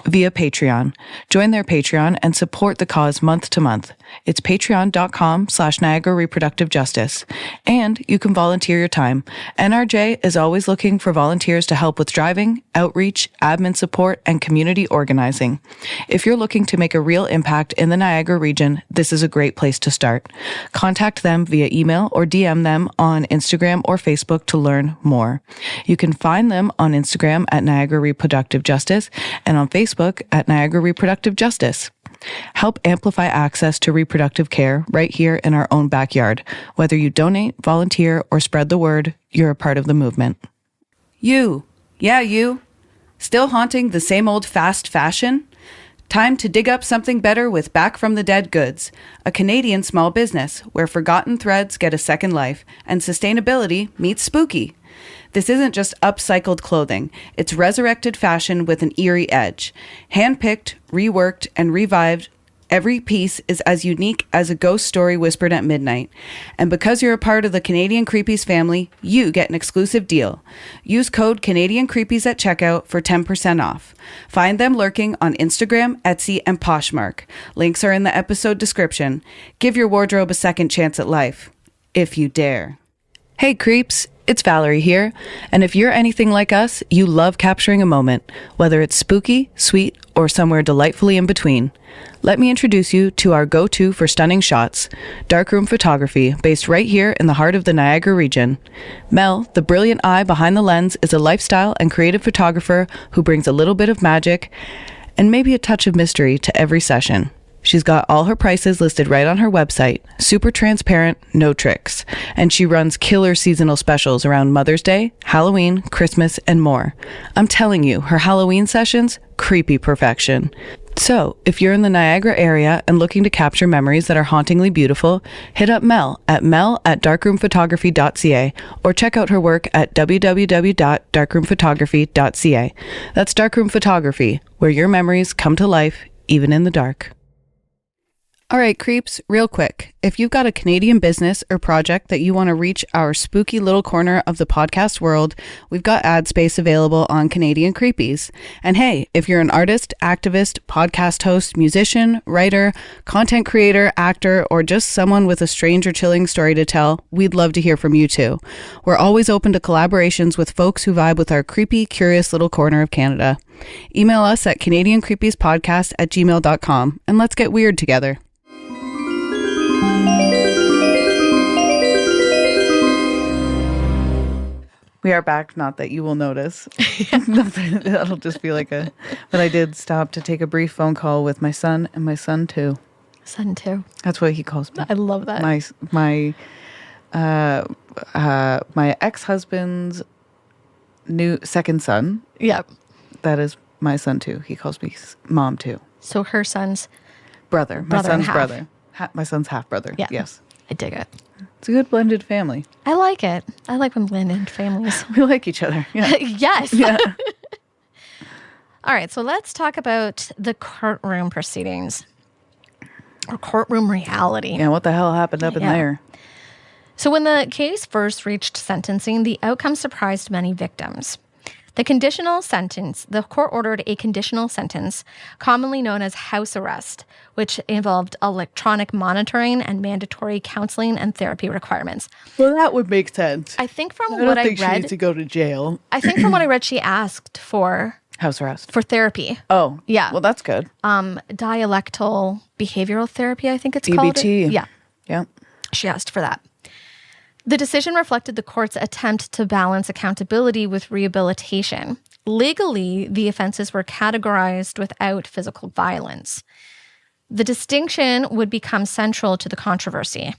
via Patreon. Join their Patreon and support the cause month to month. It's patreon.com/Niagara Reproductive Justice. And you can volunteer your time. NRJ is always looking for volunteers to help with driving, outreach, admin support, and community organizing. If you're looking to make a real impact in the Niagara region, this is a great place to start. Contact them via email or DM them on Instagram or Facebook to learn more. You can find them on Instagram at Niagara Reproductive Justice and on Facebook at Niagara Reproductive Justice. Help amplify access to reproductive care right here in our own backyard. Whether you donate, volunteer, or spread the word, you're a part of the movement. You. Still haunting the same old fast fashion? Time to dig up something better with Back from the Dead Goods, a Canadian small business where forgotten threads get a second life and sustainability meets spooky. This isn't just upcycled clothing. It's resurrected fashion with an eerie edge. Handpicked, reworked, and revived, every piece is as unique as a ghost story whispered at midnight. And because you're a part of the Canadian Creepies family, you get an exclusive deal. Use code Canadian Creepies at checkout for 10% off. Find them lurking on Instagram, Etsy, and Poshmark. Links are in the episode description. Give your wardrobe a second chance at life, if you dare. Hey creeps, it's Valerie here, and if you're anything like us, you love capturing a moment, whether it's spooky, sweet, or somewhere delightfully in between. Let me introduce you to our go-to for stunning shots, darkroom photography, based right here in the heart of the Niagara region. Mel, the brilliant eye behind the lens, is a lifestyle and creative photographer who brings a little bit of magic and maybe a touch of mystery to every session. She's got all her prices listed right on her website, super transparent, no tricks. And she runs killer seasonal specials around Mother's Day, Halloween, Christmas, and more. I'm telling you, her Halloween sessions, creepy perfection. So, if you're in the Niagara area and looking to capture memories that are hauntingly beautiful, hit up Mel at mel@darkroomphotography.ca or check out her work at www.darkroomphotography.ca. That's Darkroom Photography, where your memories come to life, even in the dark. All right, creeps, real quick. If you've got a Canadian business or project that you want to reach our spooky little corner of the podcast world, we've got ad space available on Canadian Creepies. And hey, if you're an artist, activist, podcast host, musician, writer, content creator, actor, or just someone with a strange or chilling story to tell, we'd love to hear from you too. We're always open to collaborations with folks who vibe with our creepy, curious little corner of Canada. Email us at CanadianCreepiespodcast@gmail.com and let's get weird together. We are back, not that you will notice. That'll just be like a... But I did stop to take a brief phone call with my son and my son too. Son too. That's what he calls me. I love that. My ex-husband's new second son. Yep. That is my son too. He calls me mom too. So her son's brother. My son's and brother. My son's half brother. Yeah. Yes. I dig it. It's a good blended family. I like it. I like when blended families. We like each other. Yeah. Yes. Yeah. All right. So let's talk about the courtroom proceedings or courtroom reality. Yeah. What the hell happened up in there? So when the case first reached sentencing, the outcome surprised many victims. The court ordered a conditional sentence, commonly known as house arrest, which involved electronic monitoring and mandatory counseling and therapy requirements. Well, that would make sense. I think from I what don't I think read, she needs to go to jail. I think from what I read, she asked for House arrest. for therapy. Oh, Yeah. Well, that's good. Dialectal behavioral therapy, I think it's called. DBT. Yeah. Yeah. She asked for that. The decision reflected the court's attempt to balance accountability with rehabilitation. Legally, the offenses were categorized without physical violence. The distinction would become central to the controversy.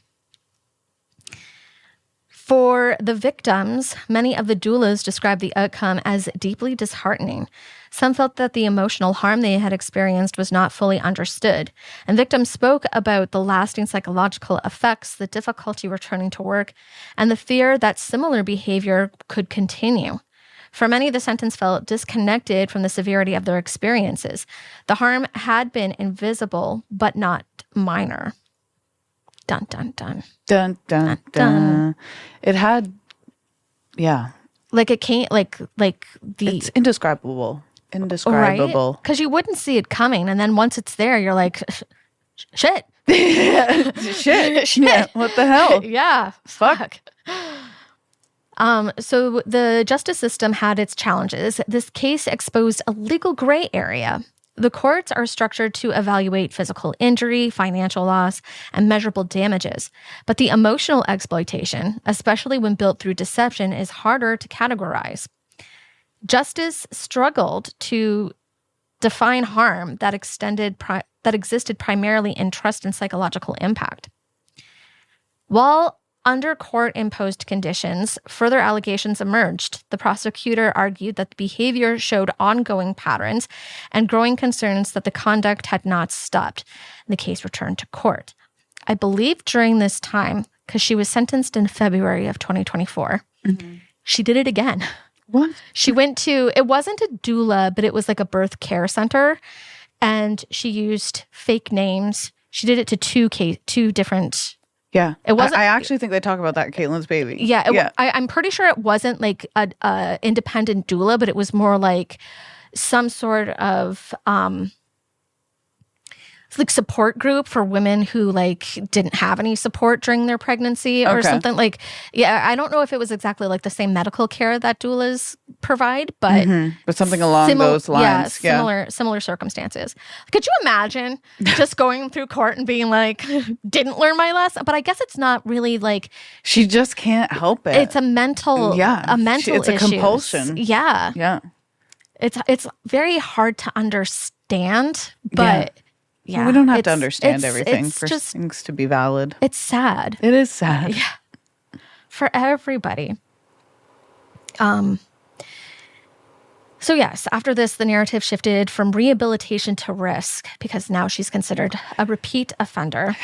For the victims, many of the doulas described the outcome as deeply disheartening. Some felt that the emotional harm they had experienced was not fully understood, and victims spoke about the lasting psychological effects, the difficulty returning to work, and the fear that similar behavior could continue. For many, the sentence felt disconnected from the severity of their experiences. The harm had been invisible, but not minor. Dun, dun, dun. Dun, dun, dun. It had, yeah. Like it can't, like the... It's indescribable. Indescribable. Because you wouldn't see it coming. And then once it's there, you're like, shit. Shit. Yeah, what the hell? Yeah. Fuck. So the justice system had its challenges. This case exposed a legal gray area. The courts are structured to evaluate physical injury, financial loss, and measurable damages. But the emotional exploitation, especially when built through deception, is harder to categorize. Justice struggled to define harm that existed primarily in trust and psychological impact. While under court-imposed conditions, further allegations emerged. The prosecutor argued that the behavior showed ongoing patterns and growing concerns that the conduct had not stopped. The case returned to court. I believe during this time, because she was sentenced in February of 2024, she did it again. What? She went to, it wasn't a doula, but it was like a birth care center, and she used fake names. She did it to two different... Yeah, it wasn't. I actually think they talk about that in Caitlin's baby. Yeah, I'm pretty sure it wasn't like a independent doula, but it was more like some sort of like support group for women who like didn't have any support during their pregnancy or something. Like, yeah, I don't know if it was exactly like the same medical care that doulas provide, but something along those lines. Yeah, similar circumstances. Could you imagine just going through court and being like, didn't learn my lesson? But I guess it's not really like she just can't help it. It's a mental, it's a compulsion. Yeah, yeah. It's very hard to understand, but. Yeah, we don't have to understand everything for things to be valid. It's sad. It is sad. Yeah. For everybody. So yes, after this, the narrative shifted from rehabilitation to risk because now she's considered a repeat offender.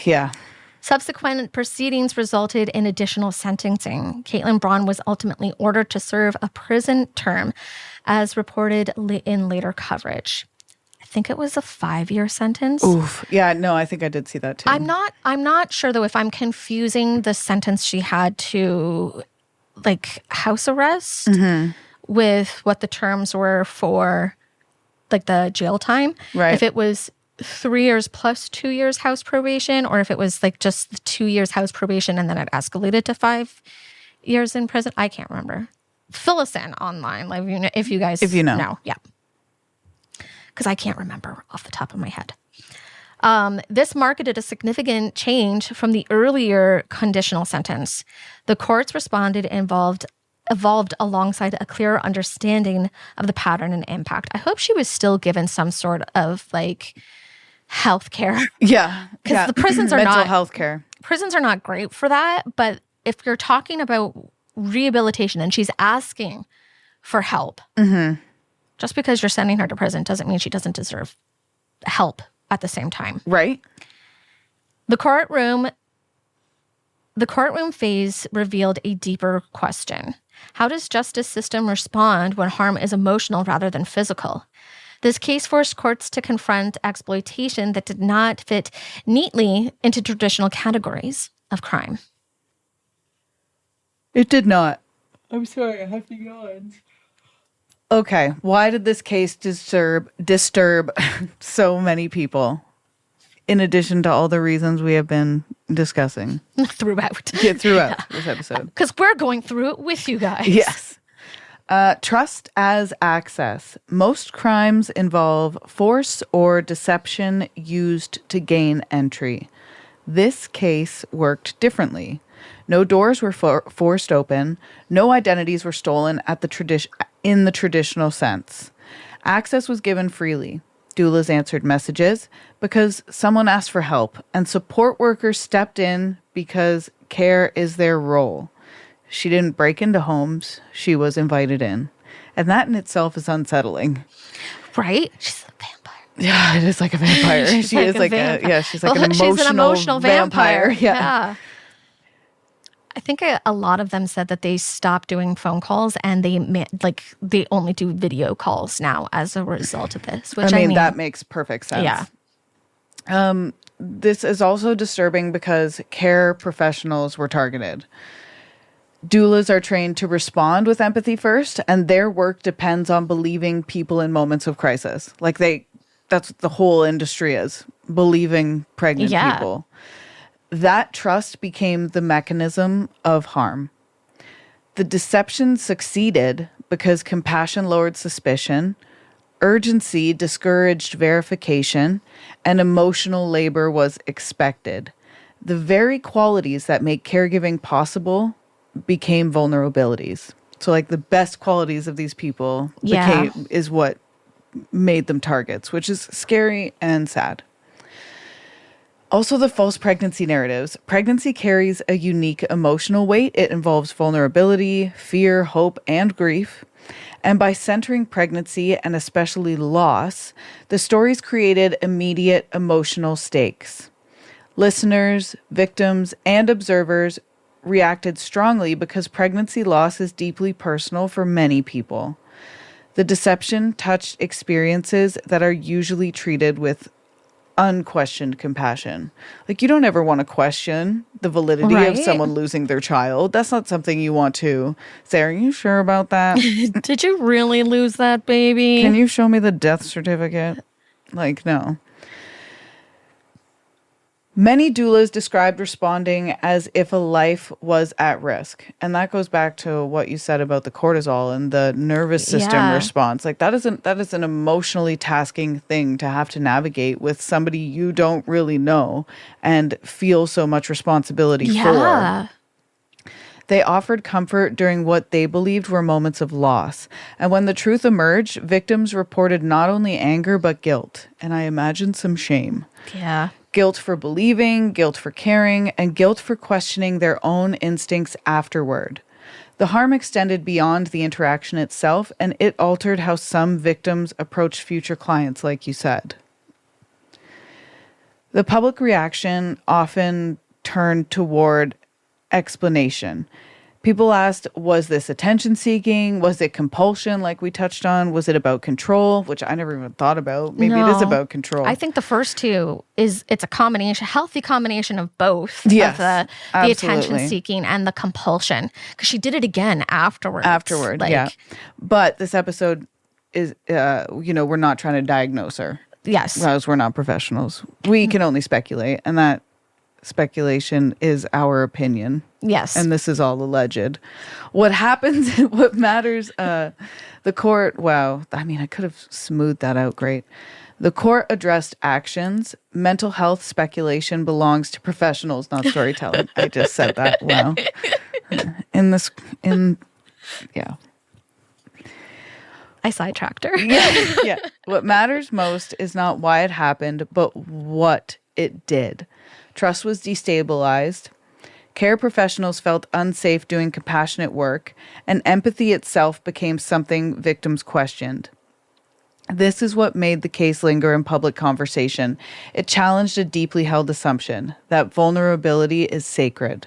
Yeah. Subsequent proceedings resulted in additional sentencing. Caitlin Braun was ultimately ordered to serve a prison term, as reported in later coverage. I think it was a 5-year sentence. Oof. Yeah, no, I think I did see that too. I'm not sure though if I'm confusing the sentence she had to like house arrest with what the terms were for like the jail time. Right. If it was 3 years plus 2 years house probation, or if it was like just 2 years house probation and then it escalated to 5 years in prison. I can't remember. Fill us in online, like if you guys know. Yeah. Because I can't remember off the top of my head. This marked a significant change from the earlier conditional sentence. The courts responded and evolved alongside a clearer understanding of the pattern and impact. I hope she was still given some sort of like health care. Yeah. Because the prisons are mental health care. Prisons are not great for that. But if you're talking about rehabilitation and she's asking for help, just because you're sending her to prison doesn't mean she doesn't deserve help at the same time. Right. The courtroom phase revealed a deeper question. How does justice system respond when harm is emotional rather than physical? This case forced courts to confront exploitation that did not fit neatly into traditional categories of crime. It did not. I'm sorry, I have to yawn. Okay, why did this case disturb so many people? In addition to all the reasons we have been discussing throughout. Yeah, throughout this episode. Because we're going through it with you guys. Yes. Trust as access. Most crimes involve force or deception used to gain entry. This case worked differently. No doors were forced open. No identities were stolen in the traditional sense. Access was given freely. Doulas answered messages because someone asked for help, and support workers stepped in because care is their role. She didn't break into homes. She was invited in. And that in itself is unsettling. Right? She's a vampire. Yeah, it is like a vampire. She's like an emotional vampire. Yeah. I think a lot of them said that they stopped doing phone calls and they only do video calls now as a result of this. Which I mean that makes perfect sense. Yeah. This is also disturbing because care professionals were targeted. Doulas are trained to respond with empathy first, and their work depends on believing people in moments of crisis. That's what the whole industry is, believing pregnant people. That trust became the mechanism of harm. The deception succeeded because compassion lowered suspicion, urgency discouraged verification, and emotional labor was expected. The very qualities that make caregiving possible became vulnerabilities. So like the best qualities of these people is what made them targets, which is scary and sad. Also, the false pregnancy narratives. Pregnancy carries a unique emotional weight. It involves vulnerability, fear, hope, and grief. And by centering pregnancy and especially loss, the stories created immediate emotional stakes. Listeners, victims, and observers reacted strongly because pregnancy loss is deeply personal for many people. The deception touched experiences that are usually treated with unquestioned compassion. Like, you don't ever want to question the validity of someone losing their child. That's not something you want to say, are you sure about that? Did you really lose that baby? Can you show me the death certificate? Like, no. Many doulas described responding as if a life was at risk. And that goes back to what you said about the cortisol and the nervous system response. Like that is an emotionally tasking thing to have to navigate with somebody you don't really know and feel so much responsibility for. They offered comfort during what they believed were moments of loss. And when the truth emerged, victims reported not only anger, but guilt. And I imagine some shame. Yeah. Guilt for believing, guilt for caring, and guilt for questioning their own instincts afterward. The harm extended beyond the interaction itself, and it altered how some victims approached future clients, like you said. The public reaction often turned toward explanation. People asked, was this attention seeking? Was it compulsion like we touched on? Was it about control, which I never even thought about? Maybe it is about control. I think the first two it's a combination, healthy combination of both. Yes, of the attention seeking and the compulsion, because she did it again afterwards. Yeah. But this episode is, we're not trying to diagnose her. Yes. Because we're not professionals. We can only speculate, and that speculation is our opinion. Yes. And this is all alleged. What happens, what matters, the court, I could have smoothed that out great. The court addressed actions. Mental health speculation belongs to professionals, not storytelling. I just said that. Wow. I sidetracked her. Yeah. What matters most is not why it happened, but what it did. Trust was destabilized. Care professionals felt unsafe doing compassionate work, and empathy itself became something victims questioned. This is what made the case linger in public conversation. It challenged a deeply held assumption that vulnerability is sacred.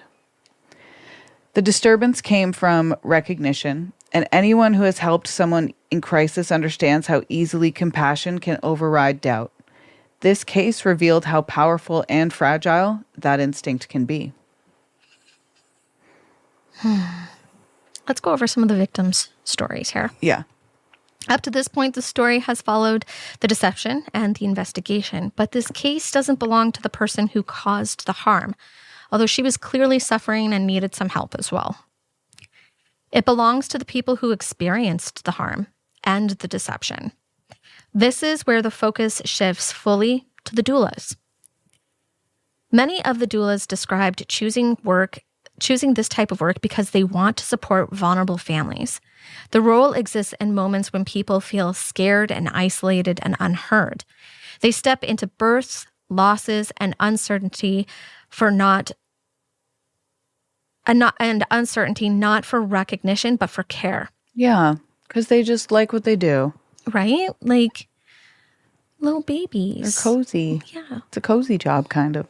The disturbance came from recognition, and anyone who has helped someone in crisis understands how easily compassion can override doubt. This case revealed how powerful and fragile that instinct can be. Let's go over some of the victims' stories here. Yeah. Up to this point, the story has followed the deception and the investigation, but this case doesn't belong to the person who caused the harm, although she was clearly suffering and needed some help as well. It belongs to the people who experienced the harm and the deception. This is where the focus shifts fully to the doulas. Many of the doulas described choosing this type of work because they want to support vulnerable families. The role exists in moments when people feel scared and isolated and unheard. They step into births, losses, and uncertainty uncertainty not for recognition, but for care. Yeah, because they just like what they do. Right? Like little babies. They're cozy. Yeah. It's a cozy job, kind of.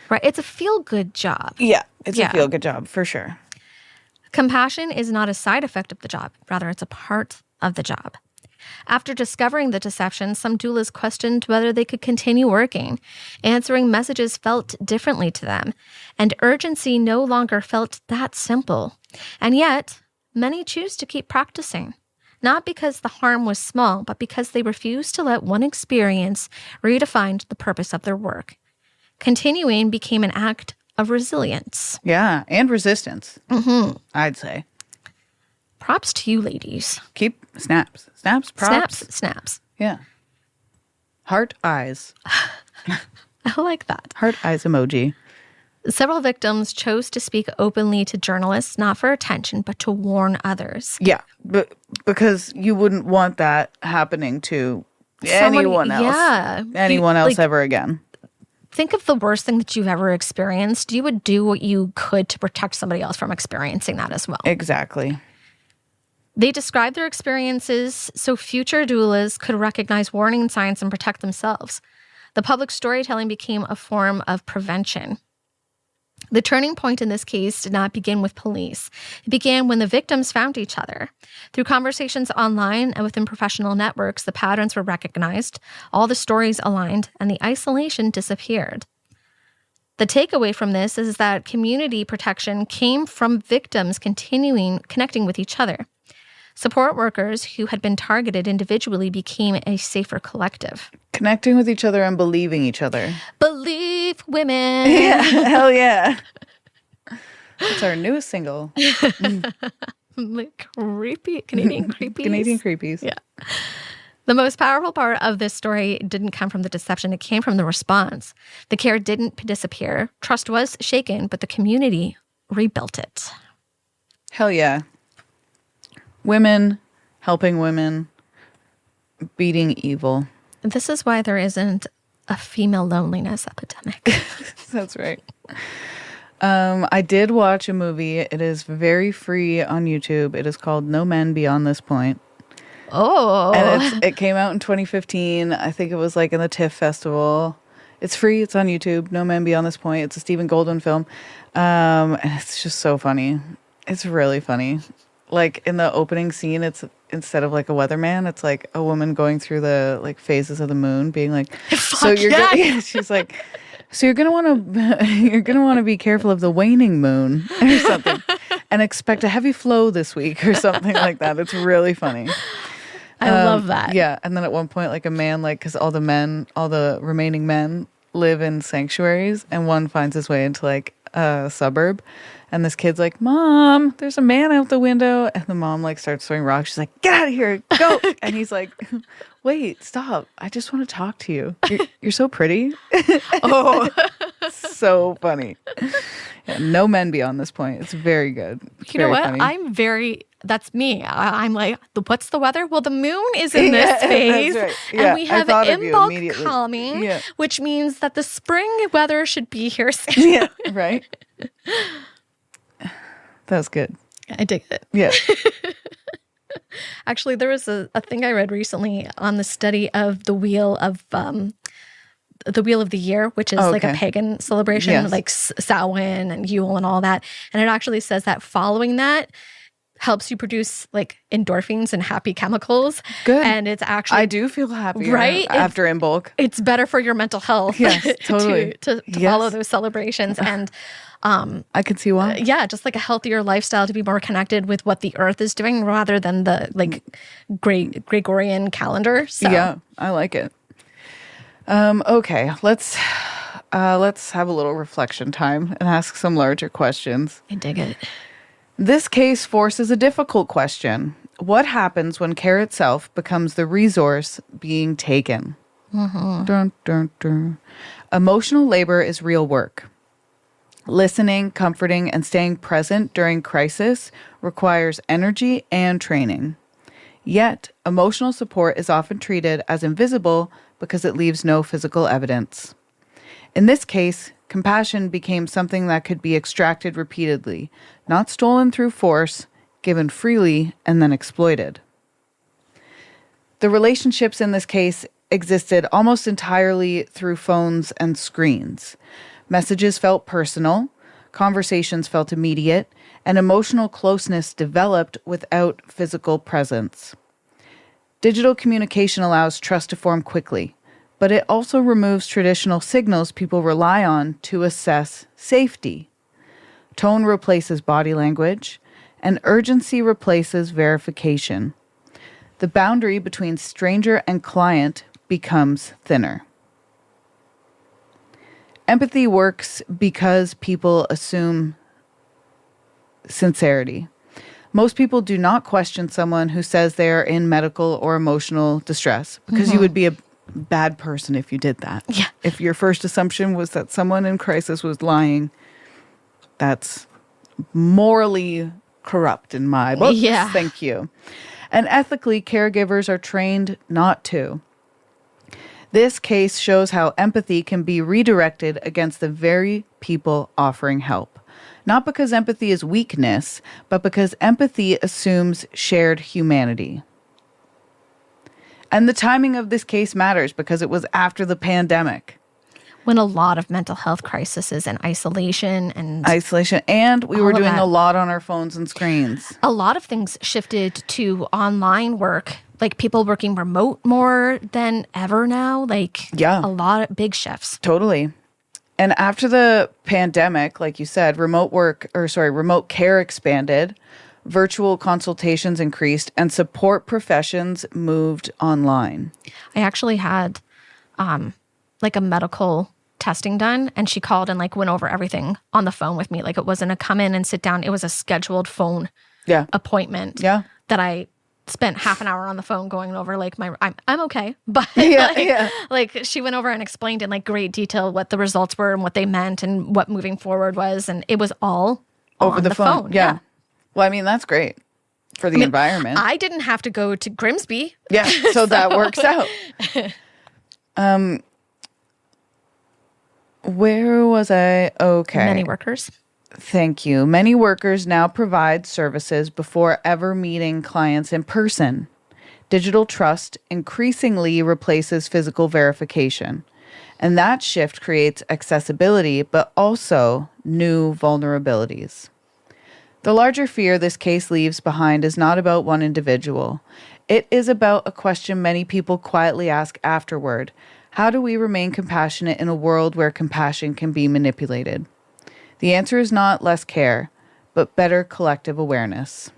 Right. It's a feel-good job. Yeah, it's a feel-good job, for sure. Compassion is not a side effect of the job. Rather, it's a part of the job. After discovering the deception, some doulas questioned whether they could continue working. Answering messages felt differently to them, and urgency no longer felt that simple. And yet, many choose to keep practicing. Not because the harm was small, but because they refused to let one experience redefine the purpose of their work. Continuing became an act of resilience. Yeah, and resistance, I'd say. Props to you, ladies. Keep snaps. Snaps, props. Snaps. Yeah. Heart eyes. I like that. Heart eyes emoji. Several victims chose to speak openly to journalists, not for attention, but to warn others. Yeah, but because you wouldn't want that happening to anyone else. Yeah. Anyone else ever again. Think of the worst thing that you've ever experienced. You would do what you could to protect somebody else from experiencing that as well. Exactly. They described their experiences so future doulas could recognize warning signs and protect themselves. The public storytelling became a form of prevention. The turning point in this case did not begin with police. It began when the victims found each other. Through conversations online and within professional networks, the patterns were recognized, all the stories aligned, and the isolation disappeared. The takeaway from this is that community protection came from victims connecting with each other. Support workers who had been targeted individually became a safer collective. Connecting with each other and believing each other. Believe women. Yeah, hell yeah. That's our newest single. Creepy. Canadian creepies. Canadian creepies. Yeah. The most powerful part of this story didn't come from the deception. It came from the response. The care didn't disappear. Trust was shaken, but the community rebuilt it. Hell yeah. Women helping women, beating evil. This is why there isn't a female loneliness epidemic. That's right. I did watch a movie. It is very free on YouTube. It is called No Men Beyond This Point. Oh. And it came out in 2015. I think it was like in the TIFF festival. It's free. It's on YouTube. No Men Beyond This Point. It's a Stephen Goldwyn film. And it's just so funny. It's really funny. Like in the opening scene, it's instead of like a weatherman, it's like a woman going through the like phases of the moon being like, she's like, so you're going to want to be careful of the waning moon or something and expect a heavy flow this week or something like that. It's really funny. I love that. Yeah. And then at one point, like a man, like, because all the remaining men live in sanctuaries, and one finds his way into like a suburb. And this kid's like, Mom, there's a man out the window. And the mom like starts throwing rocks. She's like, get out of here, go. And he's like, wait, stop. I just want to talk to you. You're so pretty. Oh, so funny. Yeah, No Men Beyond This Point. It's very good. It's you know what? Funny. That's me. I'm like, what's the weather? Well, the moon is in this phase. That's right. Yeah, and we have bulk calming, yeah. which means that the spring weather should be here soon. Yeah, right. That was good. I dig it. Yeah. Actually, there was a thing I read recently on the study of the Wheel of the Year, which is like a pagan celebration, yes. like Samhain and Yule and all that. And it actually says that following that helps you produce like endorphins and happy chemicals. Good. And it's actually... I do feel happier right? after in bulk. It's better for your mental health. Yes, totally. to follow those celebrations. And I can see why. yeah, just like a healthier lifestyle to be more connected with what the earth is doing rather than the like Gregorian calendar. So. Yeah, I like it. Okay, let's have a little reflection time and ask some larger questions. I dig it. This case forces a difficult question. What happens when care itself becomes the resource being taken? Mm-hmm. Dun, dun, dun. Emotional labor is real work. Listening, comforting, and staying present during crisis requires energy and training. Yet, emotional support is often treated as invisible because it leaves no physical evidence. In this case, compassion became something that could be extracted repeatedly, not stolen through force, given freely, and then exploited. The relationships in this case existed almost entirely through phones and screens. Messages felt personal, conversations felt immediate, and emotional closeness developed without physical presence. Digital communication allows trust to form quickly, but it also removes traditional signals people rely on to assess safety. Tone replaces body language, and urgency replaces verification. The boundary between stranger and client becomes thinner. Empathy works because people assume sincerity. Most people do not question someone who says they are in medical or emotional distress because you would be a bad person if you did that. Yeah. If your first assumption was that someone in crisis was lying, that's morally corrupt in my books. Yeah. Thank you. And ethically, caregivers are trained not to. This case shows how empathy can be redirected against the very people offering help. Not because empathy is weakness, but because empathy assumes shared humanity. And the timing of this case matters because it was after the pandemic. When a lot of mental health crises and isolation, and we were doing a lot on our phones and screens. A lot of things shifted to online work, like people working remote more than ever now. A lot of big shifts. Totally. And after the pandemic, like you said, remote care expanded. virtual consultations increased, and support professions moved online. I actually had like a medical testing done, and she called and like went over everything on the phone with me. Like it wasn't a come in and sit down. It was a scheduled phone appointment that I spent half an hour on the phone going over like I'm okay. But like she went over and explained in like great detail what the results were and what they meant and what moving forward was. And it was all over the phone. Yeah. Well, I mean, that's great for the environment. I didn't have to go to Grimsby. Yeah. So that works out. Where was I? Okay. Many workers. Thank you. Many workers now provide services before ever meeting clients in person. Digital trust increasingly replaces physical verification. And that shift creates accessibility, but also new vulnerabilities. The larger fear this case leaves behind is not about one individual. It is about a question many people quietly ask afterward. How do we remain compassionate in a world where compassion can be manipulated? The answer is not less care, but better collective awareness.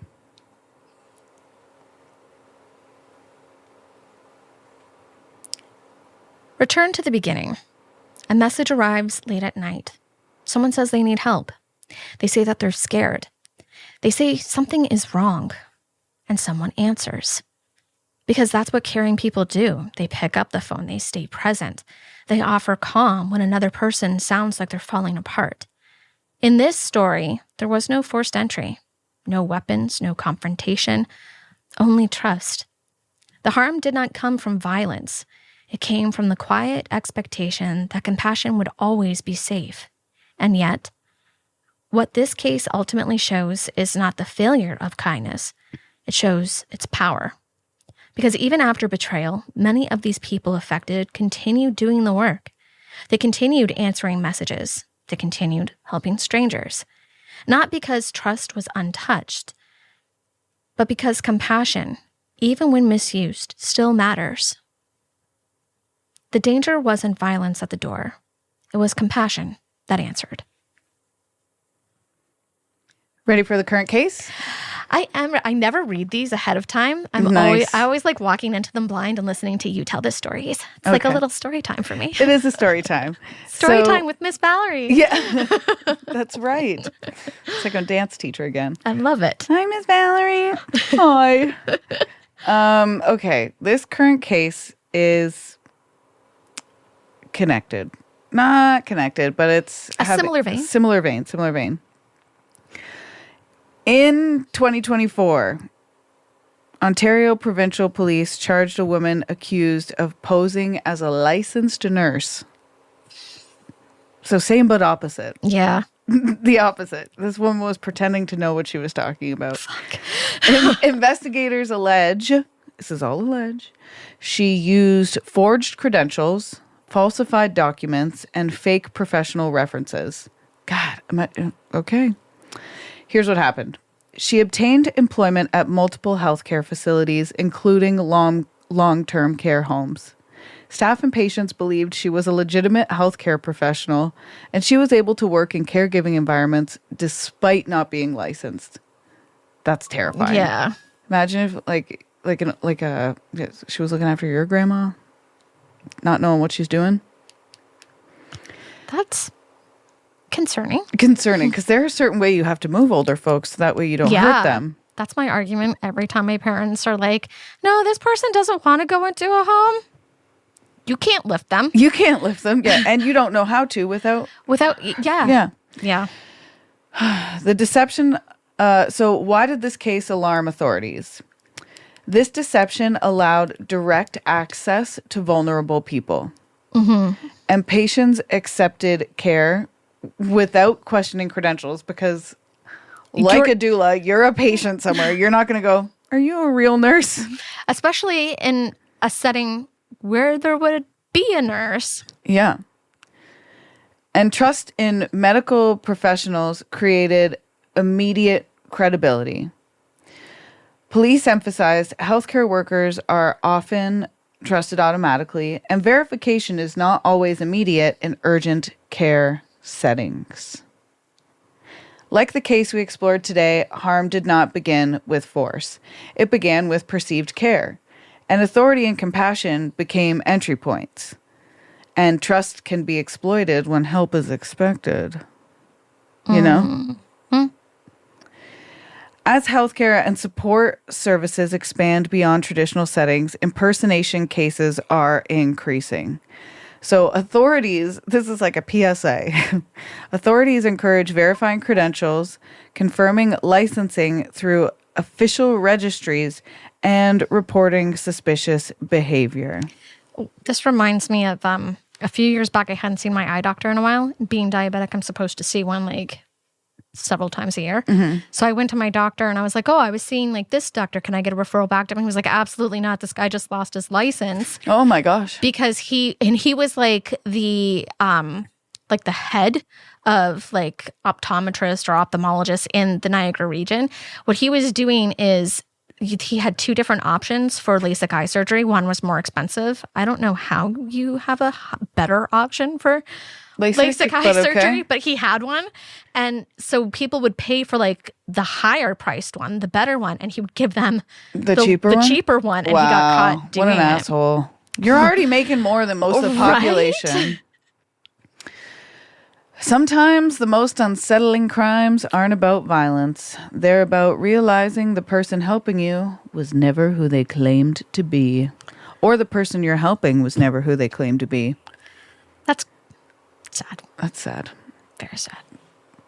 Return to the beginning. A message arrives late at night. Someone says they need help. They say that they're scared. They say something is wrong. And someone answers. Because that's what caring people do. They pick up the phone. They stay present. They offer calm when another person sounds like they're falling apart. In this story, there was no forced entry, no weapons, no confrontation, only trust. The harm did not come from violence. It came from the quiet expectation that compassion would always be safe. And yet, what this case ultimately shows is not the failure of kindness. It shows its power. Because even after betrayal, many of these people affected continued doing the work. They continued answering messages. They continued helping strangers. Not because trust was untouched, but because compassion, even when misused, still matters. The danger wasn't violence at the door. It was compassion that answered. Ready for the current case? I am. I never read these ahead of time. I always like walking into them blind and listening to you tell the stories. It's like a little story time for me. It is a story time. Story time with Miss Valerie. Yeah, that's right. It's like a dance teacher again. I love it. Hi, Miss Valerie. Hi. Okay, this current case is connected. Not connected, but it's similar vein. Similar vein. In 2024, Ontario Provincial Police charged a woman accused of posing as a licensed nurse. So same but opposite. Yeah. The opposite. This woman was pretending to know what she was talking about. Investigators allege, this is all alleged, she used forged credentials, falsified documents, and fake professional references. God, okay. Here's what happened. She obtained employment at multiple healthcare facilities, including long-term care homes. Staff and patients believed she was a legitimate healthcare professional, and she was able to work in caregiving environments despite not being licensed. That's terrifying. Yeah. Imagine if she was looking after your grandma, not knowing what she's doing. That's concerning, because there's a certain way you have to move older folks so that way you don't hurt them. That's my argument every time my parents are like, no, this person doesn't want to go into a home. You can't lift them. Yeah, and you don't know how to without. Yeah. The deception. So why did this case alarm authorities? This deception allowed direct access to vulnerable people. Mm-hmm. And patients accepted care without questioning credentials because, like a doula, you're a patient somewhere. You're not going to go, are you a real nurse? Especially in a setting where there would be a nurse. Yeah. And trust in medical professionals created immediate credibility. Police emphasized healthcare workers are often trusted automatically, and verification is not always immediate in urgent care settings. Like the case we explored today, harm did not begin with force. It began with perceived care. And authority and compassion became entry points. And trust can be exploited when help is expected. You know? As healthcare and support services expand beyond traditional settings, impersonation cases are increasing. So authorities, this is like a PSA. Authorities encourage verifying credentials, confirming licensing through official registries, and reporting suspicious behavior. This reminds me of a few years back, I hadn't seen my eye doctor in a while. Being diabetic, I'm supposed to see one several times a year. So I went to my doctor and I was like, oh, I was seeing this doctor. Can I get a referral back to him? He was like, absolutely not. This guy just lost his license. Oh my gosh. Because he was the head of optometrist or ophthalmologist in the Niagara region. What he was doing is he had two different options for LASIK eye surgery. One was more expensive. I don't know how you have a better option for LASIK eye surgery, but he had one. And so people would pay for the higher priced one, the better one, and he would give them the cheaper one. And wow. He got caught doing What an asshole. You're already making more than most of the population. Right? Sometimes the most unsettling crimes aren't about violence. They're about realizing the person helping you was never who they claimed to be. Or the person you're helping was never who they claimed to be. That's sad. That's sad. Very sad.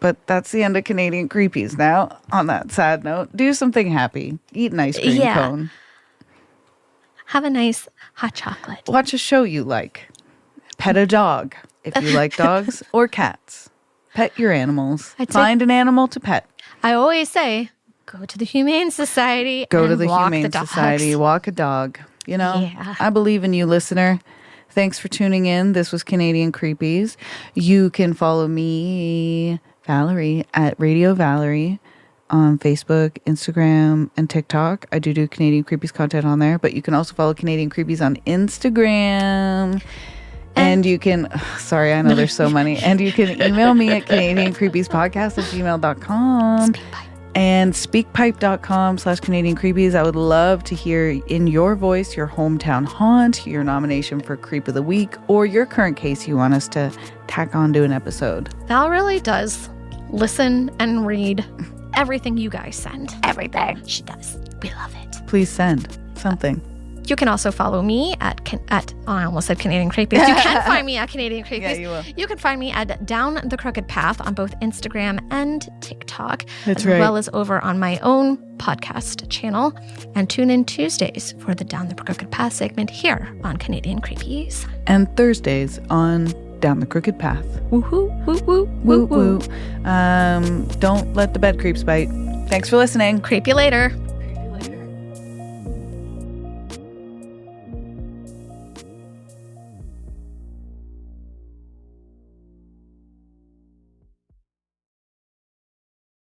But that's the end of Canadian Creepies. Now, on that sad note, do something happy. Eat an ice cream cone. Have a nice hot chocolate. Watch a show you like. Pet a dog if you like dogs or cats. Pet your animals. Find an animal to pet. I always say, go to the Humane Society. Go to the Humane Society. Walk a dog. You know, yeah. I believe in you, listener. Thanks for tuning in. This was Canadian Creepies. You can follow me, Valerie, at Radio Valerie on Facebook, Instagram, and TikTok. I do Canadian Creepies content on there, but you can also follow Canadian Creepies on Instagram. And you can, sorry, I know there's so many. And you can email me at CanadianCreepiesPodcast@gmail.com. And speakpipe.com/Canadian Creepies. I would love to hear in your voice your hometown haunt, your nomination for Creep of the Week, or your current case you want us to tack on to an episode. Val really does listen and read everything you guys send. Everything. She does. We love it. Please send something. You can also follow me at I almost said Canadian Creepies. You can find me at Canadian Creepies. Yeah, you will. You can find me at Down the Crooked Path on both Instagram and TikTok. That's as right. well as over on my own podcast channel. And tune in Tuesdays for the Down the Crooked Path segment here on Canadian Creepies. And Thursdays on Down the Crooked Path. Woohoo, woo, woo, Woo, woo. Don't let the bed creeps bite. Thanks for listening. Creep you later.